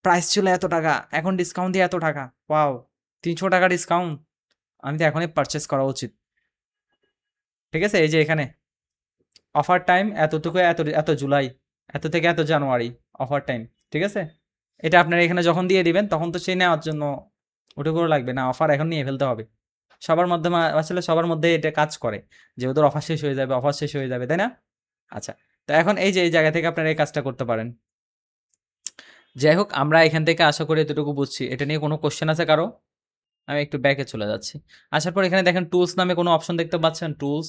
প্রাইস ছিল এত টাকা, এখন ডিসকাউন্ট দিয়ে এত টাকা, ওয়াও 300 টাকা ডিসকাউন্ট, আমি তো এখনই পারচেস করা উচিত। ঠিক আছে, এই যে এখানে অফার টাইম এতটুকু, এত এত জুলাই, এত থেকে এত জানুয়ারি অফার টাইম। ঠিক আছে, এটা আপনারা এখানে যখন দিয়ে দিবেন তখন তো সেই নেওয়ার জন্য ওটুকুও লাগবে না, অফার এখন নিয়ে ফেলতে হবে। সবার মাধ্যমে আসলে সবার মধ্যে এটা কাজ করে যে ওদের অফার শেষ হয়ে যাবে, অফার শেষ হয়ে যাবে, তাই না? আচ্ছা, তো এখন এই যে এই জায়গা থেকে আপনারা এই কাজটা করতে পারেন। যাই হোক, আমরা এখান থেকে আশা করি এতটুকু বুঝছি। এটা নিয়ে কোনো কোশ্চেন আছে কারো? আমি একটু ব্যাকে চলে যাচ্ছি। আসার পর এখানে দেখেন টুলস নামে কোনো অপশন দেখতে পাচ্ছেন? টুলস,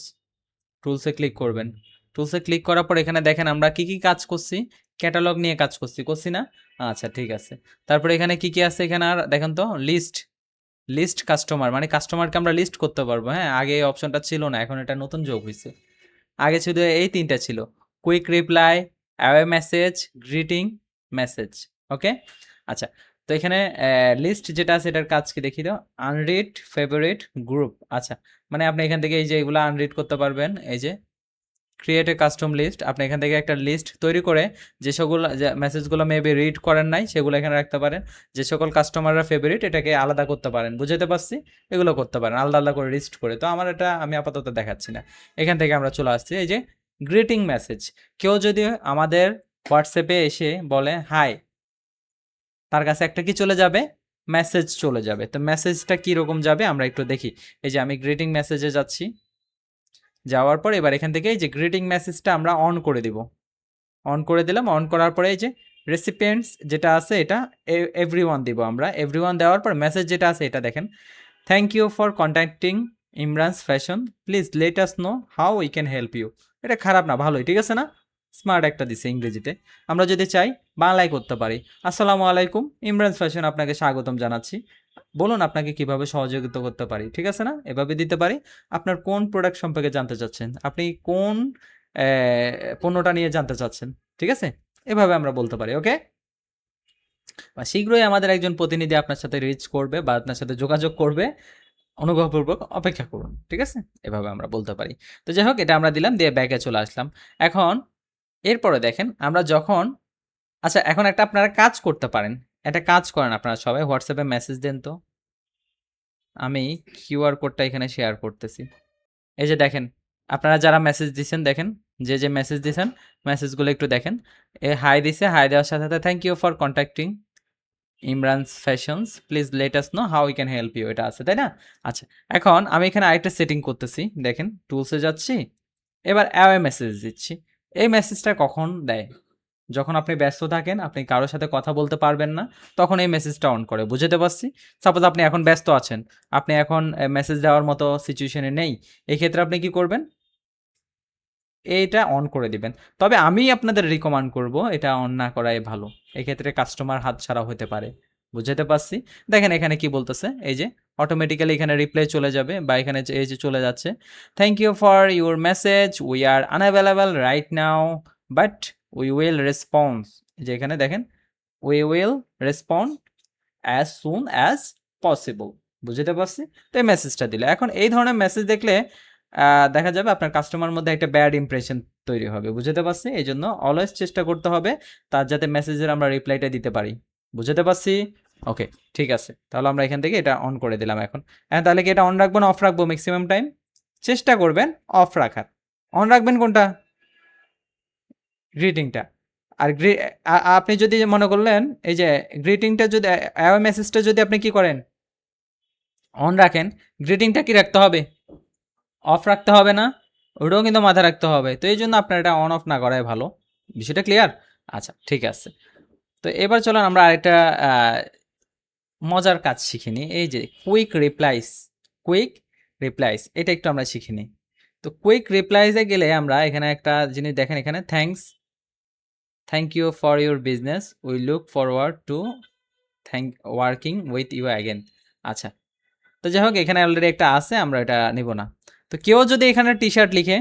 টুলসে ক্লিক করবেন। টুলসে ক্লিক করার পর এখানে দেখেন আমরা কি কি কাজ করছি, ক্যাটালগ নিয়ে কাজ করছি না? আচ্ছা ঠিক আছে। তারপরে এখানে কি কি আছে এখানে আর দেখেন তো, লিস্ট, লিস্ট কাস্টমার, মানে কাস্টমারকে আমরা লিস্ট করতে পারবো। হ্যাঁ, আগে এই অপশনটা ছিল না, এখন এটা নতুন যোগ হয়েছে। আগে শুধু এই তিনটা ছিল, quick reply, away message, greeting message. Okay, আচ্ছা, তো এখানে লিস্ট যেটা আছে এটার কাজ কি দেখি দাও, আনরিড ফেভারিট গ্রুপ। আচ্ছা, মানে আপনি এখান থেকে এই যে এগুলো আনরিড করতে পারবেন। এই যে ক্রিয়েট এ কাস্টম লিস্ট, আপনি এখান থেকে একটা লিস্ট তৈরি করে যে সকল মেসেজগুলো মেবি রিড করেন নাই সেগুলো এখানে রাখতে পারেন। যে সকল কাস্টমাররা ফেভারিট এটাকে আলাদা করতে পারেন, বুঝতে পারছি? এগুলো করতে পারেন আলাদা আলাদা করে লিস্ট করে। তো আমার এটা আমি আপাতত দেখাচ্ছি না। এখান থেকে আমরা চলে আসছি এই যে গ্রিটিং মেসেজ। কেউ যদি আমাদের হোয়াটসঅ্যাপে এসে বলে হাই, তার কাছে একটা কি চলে যাবে, মেসেজ চলে যাবে। তো মেসেজটা কীরকম যাবে আমরা একটু দেখি। এই যে আমি গ্রিটিং মেসেজে যাচ্ছি, যাওয়ার পর এবার এখান থেকে এই যে গ্রিটিং মেসেজটা আমরা অন করে দিব। অন করে দিলাম, অন করার পরে এই যে রেসিপিয়েন্টস যেটা আছে এটা এভরিওয়ান দিব আমরা। এভরিওয়ান দেওয়ার পর মেসেজ যেটা আছে এটা দেখেন, thank you for contacting Imran's Fashion, please let us know how we can help you. এটা খারাপ না, ভালোই, ঠিক আছে না? স্মার্ট একটা দিছে ইংরেজিতে। আমরা যদি চাই বাংলায় করতে পারি, আসসালামু আলাইকুম, ইমরানস ফ্যাশন আপনাকে স্বাগতম জানাচ্ছি, বলুন আপনাকে কিভাবে সহযোগিতা করতে পারি। ঠিক আছে না? এভাবে দিতে পারি। আপনার কোন প্রোডাক্ট সম্পর্কে জানতে চাচ্ছেন, আপনি কোন পণ্যটা নিয়ে জানতে চাচ্ছেন, ঠিক আছে? এভাবে আমরা বলতে পারি। ওকে, শীঘ্রই আমাদের একজন প্রতিনিধি আপনার সাথে রিচ করবে বা আপনার সাথে যোগাযোগ করবে, অনুগ্রহপূর্বক অপেক্ষা করুন। ঠিক আছে, এভাবে আমরা বলতে পারি। তো যাই হোক, এটা আমরা দিলাম, দিয়ে ব্যাকে চলে আসলাম। এখন এরপরে দেখেন আমরা যখন, আচ্ছা এখন একটা আপনারা কাজ করতে পারেন, একটা কাজ করেন আপনারা সবাই, হোয়াটসঅ্যাপে মেসেজ দেন তো। আমি কিউআর কোডটা এখানে শেয়ার করতেছি। এই যে দেখেন, আপনারা যারা মেসেজ দিছেন দেখেন, যে মেসেজ দিছেন মেসেজগুলো একটু দেখেন। হাই দিছে, হাই দেওয়ার সাথে সাথে thank you for contacting Imran's Fashions, please let us know how we can help you, এটা আছে তাই না? আচ্ছা, এখন আমি এখানে আরেকটা সেটিং করতেছি, দেখেন টুলসে যাচ্ছি, এবার অ্যাওয়ে মেসেজ দিচ্ছি। এই মেসেজটা কখন দেয়, যখন আপনি ব্যস্ত থাকেন, আপনি কারোর সাথে কথা বলতে পারবেন না, তখন এই মেসেজটা অন করে। বুঝতে পারছি? সাপোজ আপনি এখন ব্যস্ত আছেন, আপনি এখন মেসেজ দেওয়ার মতো সিচুয়েশনে নেই, এক্ষেত্রে আপনি কি করবেন, এইটা অন করে দিবেন। তবে আমি আপনাদের রিকমেন্ড করব এটা অন না করাই ভালো, এক্ষেত্রে কাস্টমার হাতছাড়া হতে পারে। বুঝতে পারছি? দেখেন এখানে কি বলতেছে, এই যে অটোমেটিক্যালি এখানে রিপ্লাই চলে যাবে, বা এখানে এই যে চলে যাচ্ছে, thank you for your message, we are unavailable right now, but we will response. যে এখানে দেখেন, we will respond as soon as possible. বুঝতে পারছি? তো এই মেসেজটা দিলে, এখন এই ধরনের মেসেজ দেখলে দেখা যাবে আপনার কাস্টমার মধ্যে একটা ব্যাড ইমপ্রেশন তৈরি হবে। বুঝতে পারছি? এই জন্য অলওয়েজ চেষ্টা করতে হবে তার যাতে মেসেজের আমরা রিপ্লাইটা দিতে পারি। বুঝতে পারছি? ওকে, ঠিক আছে, তাহলে আমরা এখান থেকে এটা অন করে দিলাম। এখন হ্যাঁ, তাহলে কি এটা অন রাখবো না অফ রাখবো? ম্যাক্সিমাম টাইম চেষ্টা করবেন অফ রাখার। অন রাখবেন কোনটা? গ্রিটিংটা। আর আপনি যদি মনে করলেন এই যে গ্রিটিংটা যদি অ্যাওয়ে মেসেজটা যদি আপনি কি করেন, অন রাখেন, গ্রিটিংটা কি রাখতে হবে, অফ রাখতে হবে না? ওটাও কিন্তু মাথায় রাখতে হবে। তো এই জন্য আপনার এটা অন অফ না করাই ভালো। বিষয়টা ক্লিয়ার? আচ্ছা ঠিক আছে। তো এবার চলেন আমরা আরেকটা মজার কাজ শিখে নিই। এই যে কুইক রিপ্লাইস, কুইক রিপ্লাইস এটা একটু আমরা শিখে নিই। তো কুইক রিপ্লাইসে গেলে আমরা এখানে একটা জিনিস দেখেন, এখানে thank you for your business, we look forward to working with you again. আচ্ছা, তো যাই হোক এখানে অলরেডি একটা আছে, আমরা এটা নিব না। তো কেউ যদি এখানে টি শার্ট লিখে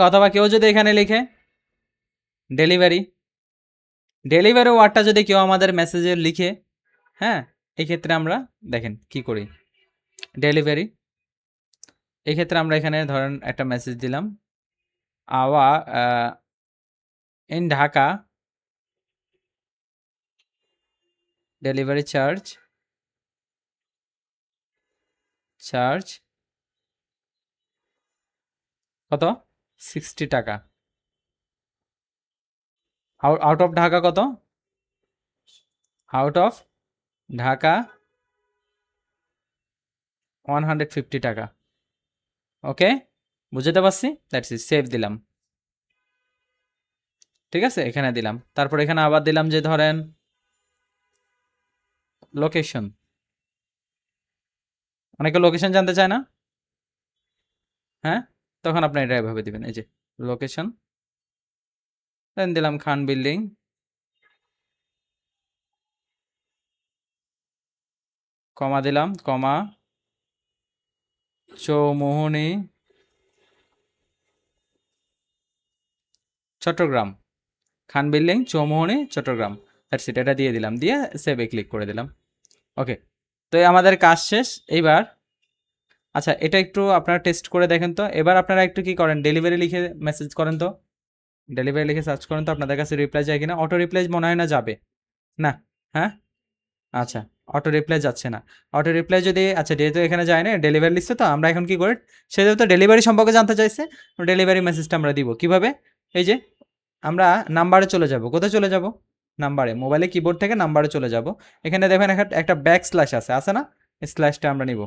অথবা কেউ যদি এখানে লিখে ডেলিভারি ওয়ার্ডটা যদি কেউ আমাদের মেসেজে লিখে, হ্যাঁ, এক্ষেত্রে আমরা দেখেন কি করি, ডেলিভারি, এক্ষেত্রে আমরা এখানে ধরেন একটা মেসেজ দিলাম, আওয়া ইন ঢাকা ডেলিভারি চার্জ কত, 60 টাকা। আউট অফ ঢাকা কত, আউট অফ ঢাকা 150 টাকা। ওকে, বুঝতে পারছি, দ্যাটস ইট, সেভ দিলাম। ঠিক আছে, এখানে দিলাম। তারপর এখানে আবার দিলাম যে ধরেন লোকেশন, অনেকে লোকেশন জানতে চায় না, হ্যাঁ, তখন আপনি এটা এভাবে দিবেন, এই যে লোকেশন, দেন দিলাম খান বিল্ডিং, কমা দিলাম, comma Chowmuhani Chattogram, Khan building Chowmuhani Chattogram, that's it, এটা দিয়ে দিলাম, দিয়ে সেভে ক্লিক করে দিলাম। ওকে, তো আমাদের কাজ শেষ। এইবার আচ্ছা, এটা একটু আপনারা টেস্ট করে দেখেন তো। এবার আপনারা একটু কি করেন, ডেলিভারি লিখে মেসেজ করেন তো, ডেলিভারি লিখে সার্চ করেন তো আপনাদের কাছে রিপ্লাই যায় কিনা। অটো রিপ্লাই মনে হয় না যাবে, না, হ্যাঁ, আচ্ছা, অটো রিপ্লাই যাচ্ছে না। অটো রিপ্লাই যদি, আচ্ছা, যেহেতু এখানে যায় না, ডেলিভারি লিখছে, তো আমরা এখন কি করি, সে যেহেতু ডেলিভারি সম্পর্কে জানতে চাইছে, ডেলিভারি মেসেজটা আমরা দিব কিভাবে, এই যে আমরা নাম্বারে চলে যাব। কোথায় চলে যাব, নাম্বারে, মোবাইলে কিবোর্ড থেকে নাম্বারে চলে যাব। এখানে দেখেন একটা ব্যাক স্ল্যাশ আছে না, স্ল্যাশটা আমরা নিব।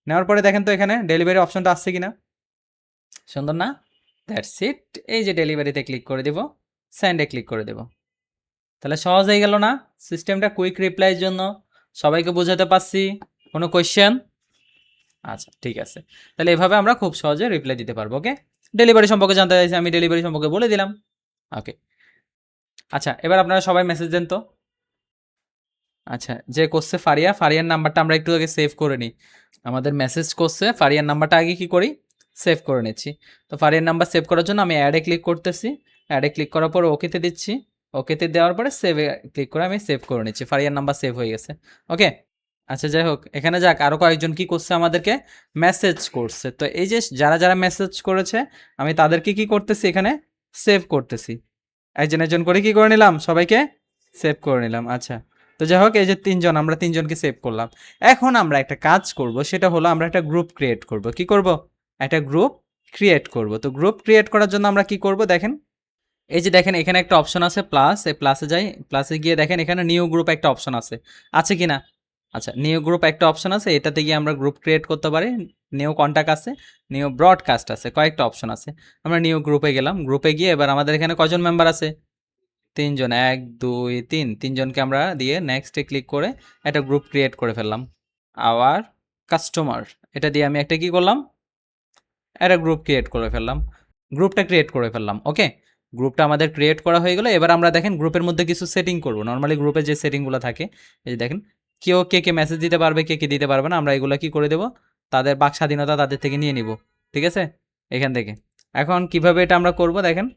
নেওয়ার পরে দেখেন তো এখানে ডেলিভারি অপশনটা আসছে কিনা, সুন্দর না, দ্যাটস ইট। এই যে ডেলিভারিতে ক্লিক করে দেব, সেন্ডে ক্লিক করে দেব, তাহলে সহজ হয়ে গেল না সিস্টেমটা, কুইক রিপ্লাইয়ের জন্য। সবাইকে বোঝাতে পারছি, কোনো কোয়েশ্চেন? আচ্ছা, ঠিক আছে, তাহলে এভাবে আমরা খুব সহজে রিপ্লাই দিতে পারবো। ওকে, ডেলিভারি সম্পর্কে জানতে চাইছি, আমি ডেলিভারি সম্পর্কে বলে দিলাম। ওকে, আচ্ছা, এবার আপনারা সবাই মেসেজ দেন তো। আচ্ছা, যে করছে ফারিয়ার নাম্বারটা আমরা একটু আগে সেভ করে নিই। আমাদের মেসেজ করছে ফারিয়ার নাম্বারটা আগে কি করি, সেভ করে নিচ্ছি। তো ফারিয়ার নাম্বার সেভ করার জন্য আমি অ্যাডে ক্লিক করতেছি, অ্যাডে ক্লিক করার পর ওকেতে দিচ্ছি, ওকেতে দেওয়ার পরে সেভে ক্লিক করে আমি সেভ করে নিচ্ছি, ফারিয়ার নাম্বার সেভ হয়ে গেছে। ওকে, আচ্ছা, যাই হোক, এখানে যাক, আরও কয়েকজন কি করছে, আমাদেরকে মেসেজ করছে। তো এই যে যারা মেসেজ করেছে, আমি তাদেরকে কি করতেছি, এখানে সেভ করতেছি, একজন একজন করে কি করে নিলাম, সবাইকে সেভ করে নিলাম। আচ্ছা, তো যাই হোক, এই যে আমরা তিনজনকে সেভ করলাম। এখন আমরা একটা কাজ করব, সেটা হলো আমরা একটা গ্রুপ ক্রিয়েট করব। কি করব, একটা গ্রুপ ক্রিয়েট করব। তো গ্রুপ ক্রিয়েট করার জন্য আমরা কি করব, দেখেন, এই যে দেখেন এখানে একটা অপশন আছে প্লাস, এই প্লাসে যাই, প্লাসে গিয়ে দেখেন এখানে নিউ গ্রুপ একটা অপশন আছে কি না? আচ্ছা, নিউ গ্রুপ একটা অপশন আছে, এটাতে গিয়ে আমরা গ্রুপ ক্রিয়েট করতে পারি। নিউ কন্ট্যাক্ট আছে, নিউ ব্রডকাস্ট আছে, কয়েকটা অপশন আছে। আমরা নিউ গ্রুপে গেলাম, গ্রুপে গিয়ে এবার আমাদের এখানে কজন মেম্বার আছে, তিনজন, 1 2 3, তিনজনকে আমরা দিয়ে নেক্সটে ক্লিক করে একটা গ্রুপ ক্রিয়েট করে ফেললাম। আওয়ার কাস্টমার, এটা দিয়ে আমি একটা কি করলাম, একটা গ্রুপ ক্রিয়েট করে ফেললাম, গ্রুপটা ক্রিয়েট করে ফেললাম। ওকে, গ্রুপটা আমাদের ক্রিয়েট করা হয়ে গেলো। এবার আমরা দেখেন গ্রুপের মধ্যে কিছু সেটিং করব। নর্মালি গ্রুপে যে সেটিংগুলো থাকে, এই যে দেখেন, কেউ কে মেসেজ দিতে পারবে, কে দিতে পারবে না, আমরা এগুলো কি করে দেবো, তাদের বাক স্বাধীনতা তাদের থেকে নিয়ে নিব। ঠিক আছে, এখান থেকে। এখন কিভাবে এটা আমরা করব, দেখেন,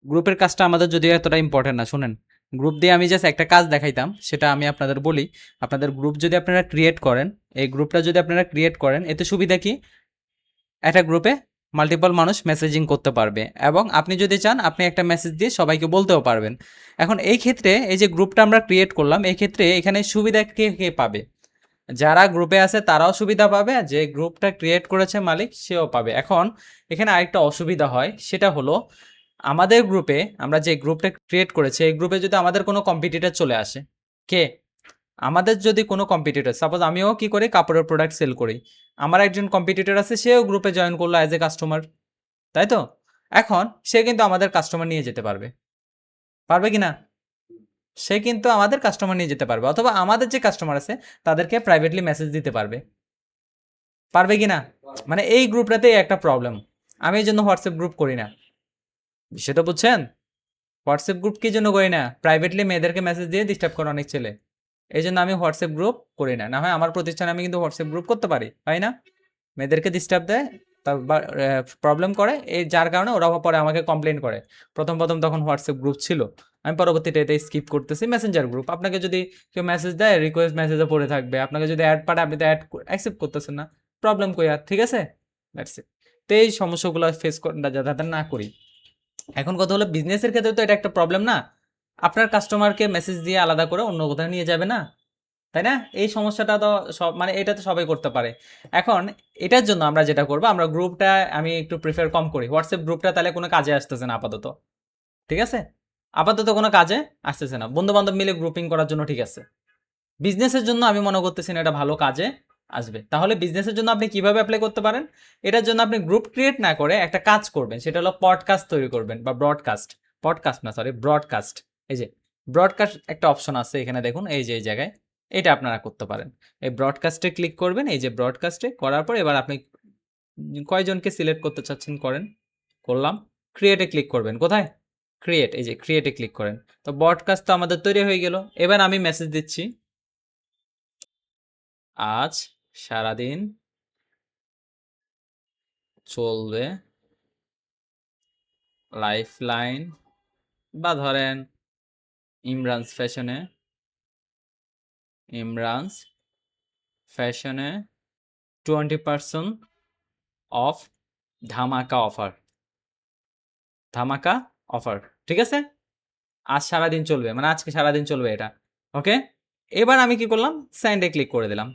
গ্রুপের কাজটা আমাদের যদিও এতটা ইম্পর্টেন্ট না, শুনেন, গ্রুপ দিয়ে আমি জাস্ট একটা কাজ দেখাইতাম, সেটা আমি আপনাদের বলি। আপনাদের গ্রুপ যদি আপনারা ক্রিয়েট করেন, এই গ্রুপটা যদি আপনারা ক্রিয়েট করেন, এতে সুবিধা কি, একটা গ্রুপে মাল্টিপল মানুষ মেসেজিং করতে পারবে, এবং আপনি যদি চান আপনি একটা মেসেজ দিয়ে সবাইকে বলতেও পারবেন। এখন এই ক্ষেত্রে এই যে গ্রুপটা আমরা ক্রিয়েট করলাম, এই ক্ষেত্রে এখানে সুবিধা কে কে পাবে, যারা গ্রুপে আছে তারাও সুবিধা পাবে, যে গ্রুপটা ক্রিয়েট করেছে মালিক সেও পাবে। এখন এখানে আরেকটা অসুবিধা হয়, সেটা হলো আমাদের গ্রুপে, আমরা যে গ্রুপটা ক্রিয়েট করেছি, এই গ্রুপে যদি আমাদের কোনো কম্পিটিটর চলে আসে, কে, আমাদের যদি কোনো কম্পিটিটর, সাপোজ আমিও কি করি, কাপড়ের প্রোডাক্ট সেল করি, আমার একজন কম্পিটিটর আছে, সেও গ্রুপে জয়েন করলো অ্যাজ এ কাস্টমার, তাই তো? এখন সে কিন্তু আমাদের কাস্টমার নিয়ে যেতে পারবে, পারবে কি না? সে কিন্তু আমাদের কাস্টমার নিয়ে যেতে পারবে, অথবা আমাদের যে কাস্টমার আছে তাদেরকে প্রাইভেটলি মেসেজ দিতে পারবে, পারবে কি না? মানে এই গ্রুপটাতেই একটা প্রবলেম, আমি এই জন্য হোয়াটসঅ্যাপ গ্রুপ করি না, বিষয়টা বুঝছেন? হোয়াটসঅ্যাপ গ্রুপ কি জন্য করি না, প্রাইভেটলি মেয়েদেরকে মেসেজ দিয়ে ডিস্টার্ব করে অনেক ছেলে, এই জন্য আমি হোয়াটসঅ্যাপ গ্রুপ করি না। না হয় আমার প্রতিষ্ঠানে আমি কিন্তু হোয়াটসঅ্যাপ গ্রুপ করতে পারি, তাই না? মেয়েদেরকে ডিস্টার্ব দেয়, তারপর প্রবলেম করে, এই যার কারণে ওরা পরে আমাকে কমপ্লেন করে। প্রথম তখন হোয়াটসঅ্যাপ গ্রুপ ছিল, আমি পরবর্তীতে এটা স্কিপ করতেছি। মেসেঞ্জার গ্রুপ, আপনাকে যদি কেউ মেসেজ দেয়, রিকোয়েস্ট মেসেজে পড়ে থাকবে, আপনাকে যদি অ্যাড পাঠায় আপনি তো অ্যাড অ্যাকসেপ্ট করতেছেন না, প্রবলেম কই আর, ঠিক আছে? That's it. তো এই সমস্যাগুলো ফেস যাতে না করি। এখন কথা হলো বিজনেসের ক্ষেত্রে তো এটা একটা প্রবলেম না, আপনার কাস্টমারকে মেসেজ দিয়ে আলাদা করে অন্য কোথাও নিয়ে যাবে না, তাই না? এই সমস্যাটা তো সব মানে এটা তো সবাই করতে পারে। এখন এটার জন্য আমরা যেটা করবো, আমরা গ্রুপটা আমি একটু প্রিফার কম করি। হোয়াটসঅ্যাপ গ্রুপটা তাহলে কোনো কাজে আসতেছে না আপাতত, ঠিক আছে? আপাতত কোনো কাজে আসতেছে না। বন্ধু বান্ধব মিলে গ্রুপিং করার জন্য ঠিক আছে। বিজনেসের জন্য আমি মনে করতেছি না এটা ভালো কাজে আসবে। তাহলে বিজনেসের জন্য আপনি কিভাবে অ্যাপ্লাই করতে পারেন? এটার জন্য আপনি গ্রুপ ক্রিয়েট না করে একটা কাজ করবেন, সেটা হলো পডকাস্ট তৈরি করবেন বা ব্রডকাস্ট। পডকাস্ট না, সরি, ব্রডকাস্ট। এই যে ব্রডকাস্ট একটা অপশন আছে এখানে দেখুন, এই যে এই জায়গায়, এটা আপনারা করতে পারেন। এই ব্রডকাস্টে ক্লিক করবেন, এই যে ব্রডকাস্টে করার পর এবার আপনি কয়জনকে সিলেক্ট করতে চাচ্ছেন করেন, করলাম। ক্রিয়েটে ক্লিক করবেন, কোথায়? ক্রিয়েট, এই যে ক্রিয়েটে ক্লিক করেন। তো ব্রডকাস্ট তো আমাদের তৈরি হয়ে গেল। এবার আমি মেসেজ দিচ্ছি, আজ সারাদিন চলবে লাইফলাইন, বা ধরেন ইমরানস ফ্যাশনে, ইমরানস ফ্যাশনে 20% অফ, ধামাকা অফার, ধামাকা অফার, ঠিক আছে? আজ সারাদিন চলবে, মানে আজকে সারাদিন চলবে এটা, ওকে? এবার আমি কি করলাম, সেন্ডে ক্লিক করে দিলাম।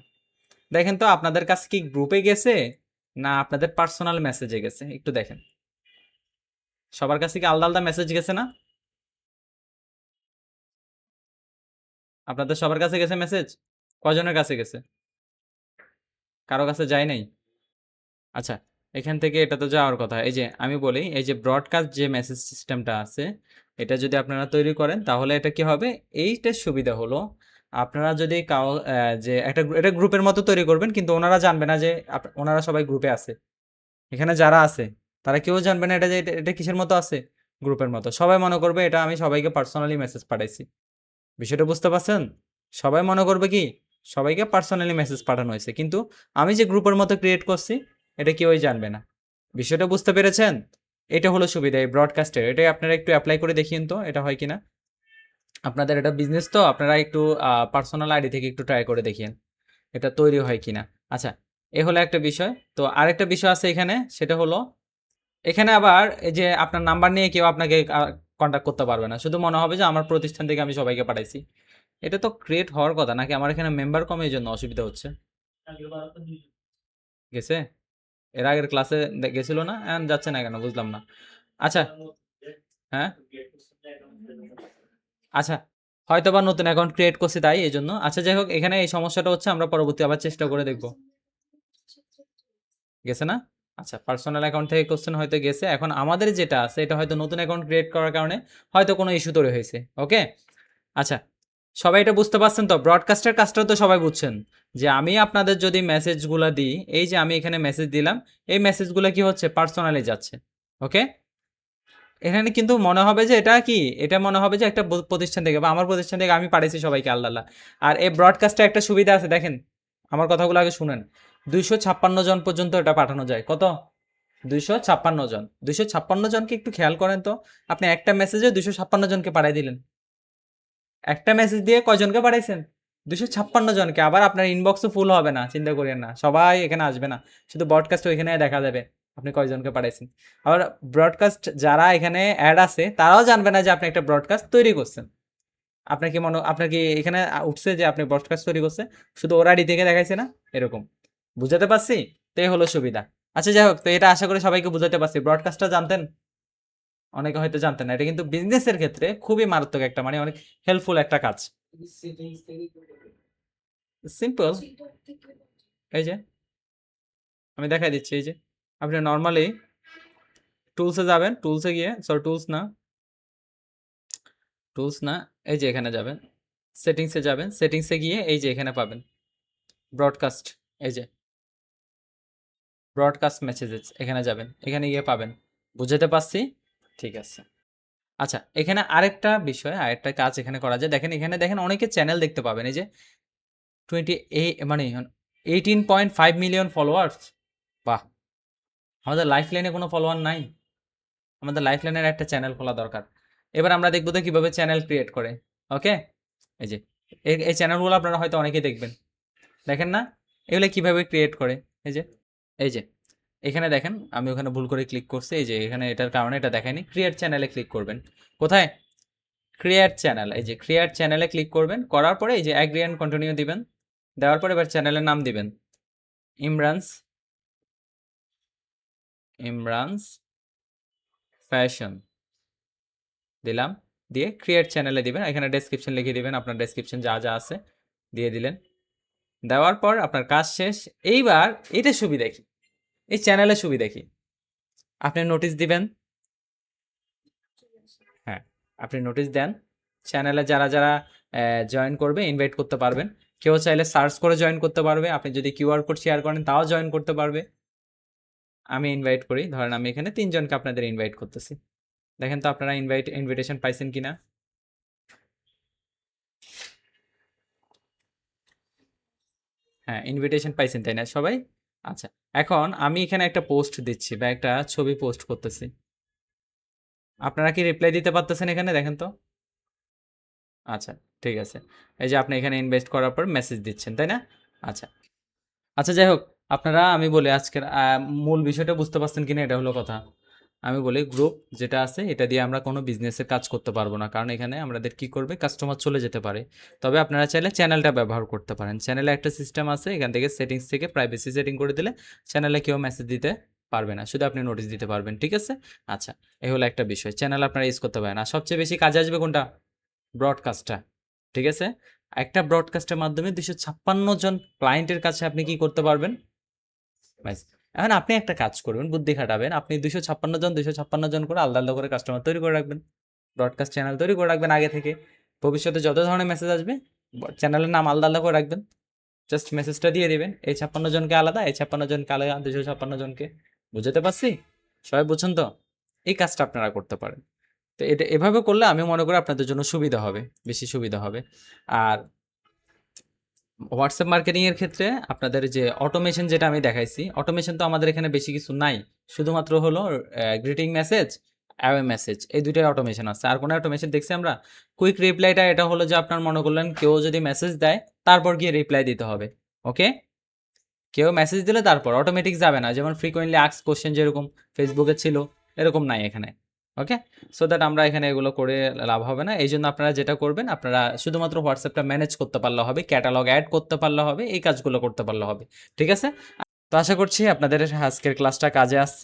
দেখেন তো আপনাদের কাছে কি গ্রুপে গেছে না আপনাদের পার্সোনাল মেসেজে গেছে, একটু দেখেন। সবার কাছে কি আলাদা আলাদা মেসেজ গেছে না? আপনাদের সবার কাছে গেছে মেসেজ? কজনের কাছে গেছে? কারো কাছে যায় নাই? আচ্ছা, এখান থেকে এটা তো যাওয়ার কথা। এই যে আমি বলি, এই যে ব্রডকাস্ট যে মেসেজ সিস্টেমটা আছে, এটা যদি আপনারা তৈরি করেন তাহলে এটা কি হবে, এইটার সুবিধা হলো আপনারা যদি যে একটা এটা গ্রুপের মতো তৈরি করবেন, কিন্তু ওনারা জানবে না যে ওনারা সবাই গ্রুপে আছে। এখানে যারা আছে তারা কেউ জানবে না এটা যে এটা কিসের মতো আছে, গ্রুপের মতো। সবাই মনে করবে এটা আমি সবাইকে পার্সোনালি মেসেজ পাঠাইছি। বিষয়টা বুঝতে পারছেন? সবাই মনে করবে কি সবাইকে পার্সোনালি মেসেজ পাঠানো হয়েছে, কিন্তু আমি যে গ্রুপের মতো ক্রিয়েট করছি এটা কেউই জানবে না। বিষয়টা বুঝতে পেরেছেন? এটা হলো সুবিধা এই ব্রডকাস্টের। এটাই আপনারা একটু অ্যাপ্লাই করে দেখিয়েন তো এটা হয় কিনা। আপনাদের এটা বিজনেস তো আপনারা একটু পার্সোনাল আইডি থেকে একটু ট্রাই করে দেখিয়েন এটা তৈরি হয় কিনা। আচ্ছা, এ হলো একটা বিষয়। তো আরেকটা বিষয় আছে এখানে, সেটা হলো এখানে আবার এই যে আপনার নাম্বার নিয়ে কেউ আপনাকে কন্ট্যাক্ট করতে পারবে না, শুধু মনে হবে যে আমার প্রতিষ্ঠান থেকে আমি সবাইকে পাঠাইছি। এটা তো ক্রিয়েট হওয়ার কথা নাকি? আমার এখানে মেম্বার কমে এই জন্য অসুবিধা হচ্ছে। গেছে? এর আগের ক্লাসে গেছিল না, এখন যাচ্ছে না কেন বুঝলাম না। আচ্ছা, হ্যাঁ, আচ্ছা, হয়তো বা নতুন অ্যাকাউন্ট ক্রিয়েট করছি তাই এই জন্য। আচ্ছা, যাই হোক, এখানে এই সমস্যাটা হচ্ছে, আমরা পরবর্তী আবার চেষ্টা করে দেখব। গেছে না? আচ্ছা, পার্সোনাল অ্যাকাউন্ট থেকে কোশ্চেন হয়তো গেছে। এখন আমাদের যেটা আছে এটা হয়তো নতুন অ্যাকাউন্ট ক্রিয়েট করার কারণে হয়তো কোনো ইস্যু তৈরি হয়েছে, ওকে? আচ্ছা, সবাই এটা বুঝতে পারছেন তো? ব্রডকাস্টের কাজটা তো সবাই বুঝছেন, যে আমি আপনাদের যদি মেসেজগুলো দিই, এই যে আমি এখানে মেসেজ দিলাম, এই মেসেজগুলো কি হচ্ছে, পার্সোনালি যাচ্ছে, ওকে? এখানে কিন্তু মনে হবে যে এটা কি, এটা মনে হবে যে একটা প্রতিষ্ঠান থেকে বা আমার প্রতিষ্ঠান থেকে আমি পাঠিয়েছি সবাইকে, আল্লাহ আল্লাহ। আর এই ব্রডকাস্টে একটা সুবিধা আছে, দেখেন আমার কথাগুলো আগে শুনেন। 256 জন পর্যন্ত এটা পাঠানো যায়। কত? 256 জন। 256 জনকে একটু খেয়াল করেন তো, আপনি একটা মেসেজে 256 জনকে পাঠাই দিলেন। একটা মেসেজ দিয়ে কয়জনকে পাঠাইছেন? 256 জনকে। আবার আপনার ইনবক্সও ফুল হবে না, চিন্তা করিয়েন না, সবাই এখানে আসবে না, শুধু ব্রডকাস্ট ওইখানে দেখা যাবে আপনি কয়জনকে পাঠাইছেন। আবার ব্রডকাস্ট যারা এখানে অ্যাড আছে তারাও জানবে না যে আপনি একটা ব্রডকাস্ট তৈরি করছেন। আপনার কি এখানে উঠছে যে আপনি ব্রডকাস্ট তৈরি করছে, শুধু ওর আইডি থেকে দেখাইছে না, এরকম। বুঝাতে পারছি? তো এই হলো সুবিধা। আচ্ছা, যাই হোক, তো এটা আশা করি সবাইকে বুঝাতে পারছি। ব্রডকাস্টটা জানতেন? অনেকে হয়তো জানতেন না। এটা কিন্তু বিজনেসের ক্ষেত্রে খুবই মারাত্মক একটা, মানে অনেক হেল্পফুল একটা কাজ। সিম্পল, এই যে আমি দেখাই দিচ্ছি। এই যে আপনি নর্মালি টুলসে যাবেন, টুলসে গিয়ে, সরি টুলস না, এই যে এখানে যাবেন, সেটিংসে যাবেন, সেটিংসে গিয়ে এই যে এখানে পাবেন ব্রডকাস্ট, এই যে ব্রডকাস্ট মেসেজেস, এখানে যাবেন, এখানে গিয়ে পাবেন। বুঝাতে পারছি? ঠিক আছে। আচ্ছা, এখানে আরেকটা বিষয়, আরেকটা কাজ এখানে করা যায়। দেখেন, এখানে দেখেন অনেকে চ্যানেল দেখতে পাবেন, এই যে মানে 18.5 মিলিয়ন ফলোয়ার্স। বাহ! আমাদের লাইফ লাইনে কোনো ফলোয়ার নাই। আমাদের লাইফ লাইনের একটা চ্যানেল খোলা দরকার। এবার আমরা দেখব তো কিভাবে চ্যানেল ক্রিয়েট করে। ওকে? এই যে এই চ্যানেলগুলো আপনারা হয়তো অনেকেই দেখবেন। দেখেন না? এগুলো কিভাবে ক্রিয়েট করে? এই যে এখানে দেখেন আমি ওখানে ভুল করে ক্লিক করছি। এই যে এখানে এটার কারণে এটা দেখায়নি। ক্রিয়েট চ্যানেলে ক্লিক করবেন। কোথায়? Create channel. এই যে ক্রিয়েট চ্যানেলে ক্লিক করবেন। করার পরে এই যে এগ্রি এন্ড কন্টিনিউ দিবেন। দেওয়ার পরে এবার চ্যানেলের নাম দিবেন। ইমরানস ফ্যাশন দিলাম। দিয়ে ক্রিয়েট চ্যানেলে দিবেন। এখানে ডেসক্রিপশন লিখে দিবেন। আপনার ডেসক্রিপশন যা যা আছে দিয়ে দিলেন। দেওয়ার পর আপনার কাজ শেষ। এইবার এটা সুবিধা কি? এই চ্যানেলের সুবিধা কি? আপনি নোটিশ দিবেন। হ্যাঁ, আপনি নোটিশ দেন। চ্যানেলে যারা যারা জয়েন করবে ইনভাইট করতে পারবেন। কেউ চাইলে সার্চ করে জয়েন করতে পারবে। আপনি যদি কিউআর কোড শেয়ার করেন তাও জয়েন করতে পারবে। আমি ইনভাইট করি। ধরেন আমি এখানে ৩ জনকে আপনাদের ইনভাইট করতেছি। দেখেন তো আপনারা ইনভিটেশন পাইছেন কিনা? হ্যাঁ, ইনভিটেশন পাইছেন তাই না সবাই? আচ্ছা। এখন আমি এখানে একটা পোস্ট দিচ্ছি বা একটা ছবি পোস্ট করতেছি। আপনারা কি রিপ্লাই দিতে পারতেছেন এখানে দেখেন তো? আচ্ছা, ঠিক আছে। এই যে আপনি এখানে ইনভেস্ট করার পর মেসেজ দিচ্ছেন, তাই না? আচ্ছা। আচ্ছা যাই হোক, আপনারা আমি বলি আজকের মূল বিষয়টা বুঝতে পারছেন কিনা এটা হলো কথা। আমি বলি গ্রুপ যেটা আছে এটা দিয়ে আমরা কোনো বিজনেসের কাজ করতে পারবো না। কারণ এখানে আমাদের কি করবে কাস্টমার চলে যেতে পারে। তবে আপনারা চাইলে চ্যানেলটা ব্যবহার করতে পারেন। চ্যানেলে একটা সিস্টেম আছে এখান থেকে সেটিংস থেকে প্রাইভেসি সেটিং করে দিলে চ্যানেলে কেউ মেসেজ দিতে পারবে না। শুধু আপনি নোটিশ দিতে পারবেন। ঠিক আছে? আচ্ছা, এই হলো একটা বিষয়। চ্যানেল আপনারা ইউজ করতে পারেন। আর সবচেয়ে বেশি কাজে আসবে কোনটা? ব্রডকাস্টটা। ঠিক আছে? একটা ব্রডকাস্টের মাধ্যমে ২৫৬ জন ক্লায়েন্টের কাছে আপনি কি করতে পারবেন? ব্যাস। এখন আপনি একটা কাজ করবেন, বুদ্ধি খাটাবেন। আপনি ২৫৬ জন করে আলাদা করে কাস্টমার তৈরি করে রাখবেন। ব্রডকাস্ট চ্যানেল তৈরি করে রাখবেন আগে থেকে। ভবিষ্যতে যত ধরনের মেসেজ আসবে চ্যানেলের নাম আলাদা করে রাখবেন। জাস্ট মেসেজটা দিয়ে দিবেন। এই ৫৬ জনকে আলাদা, এই ৫৬ জনকে আলাদা, ২৫৬ জনকে। বুঝাতে পারছি? সবাই বুঝছেন তো? এই কাজটা আপনারা করতে পারেন। তো এটা এভাবে করলে আমি মনে করি আপনাদের জন্য সুবিধা হবে, বেশি সুবিধা হবে। আর হোয়াটসঅ্যাপ মার্কেটিং এর ক্ষেত্রে আপনাদের যে অটোমেশন যেটা আমি দেখাইছি, অটোমেশন তো আমাদের এখানে বেশি কিছু নাই। শুধুমাত্র হলো গ্রিটিং মেসেজ, অ্যাওয়ে মেসেজ এই ২ টাই অটোমেশন আছে। আর কোনো অটোমেশন দেখছি আমরা? কুইক রিপ্লাইটা এটা হলো যে আপনার মনে করলেন কেউ যদি মেসেজ দেয় তারপর গিয়ে রিপ্লাই দিতে হবে। ওকে? কেউ মেসেজ দিলে তারপর অটোমেটিক যাবে না। যেমন ফ্রিকোয়েন্টলি আস্কড কোয়েশ্চেন যেরকম ফেসবুকে ছিল, এরকম নাই এখানে। ওকে? সো দ্যাট আমরা এখানে এগুলো করে লাভ হবে না। এইজন্য আপনারা যেটা করবেন, আপনারা শুধুমাত্র হোয়াটসঅ্যাপটা ম্যানেজ করতে পারলে হবে, ক্যাটালগ এড করতে পারলে হবে, এই কাজগুলো করতে পারলে হবে। ঠিক আছে? তো আশা করছি আপনাদের আজকের ক্লাসটা কাজে আসছে।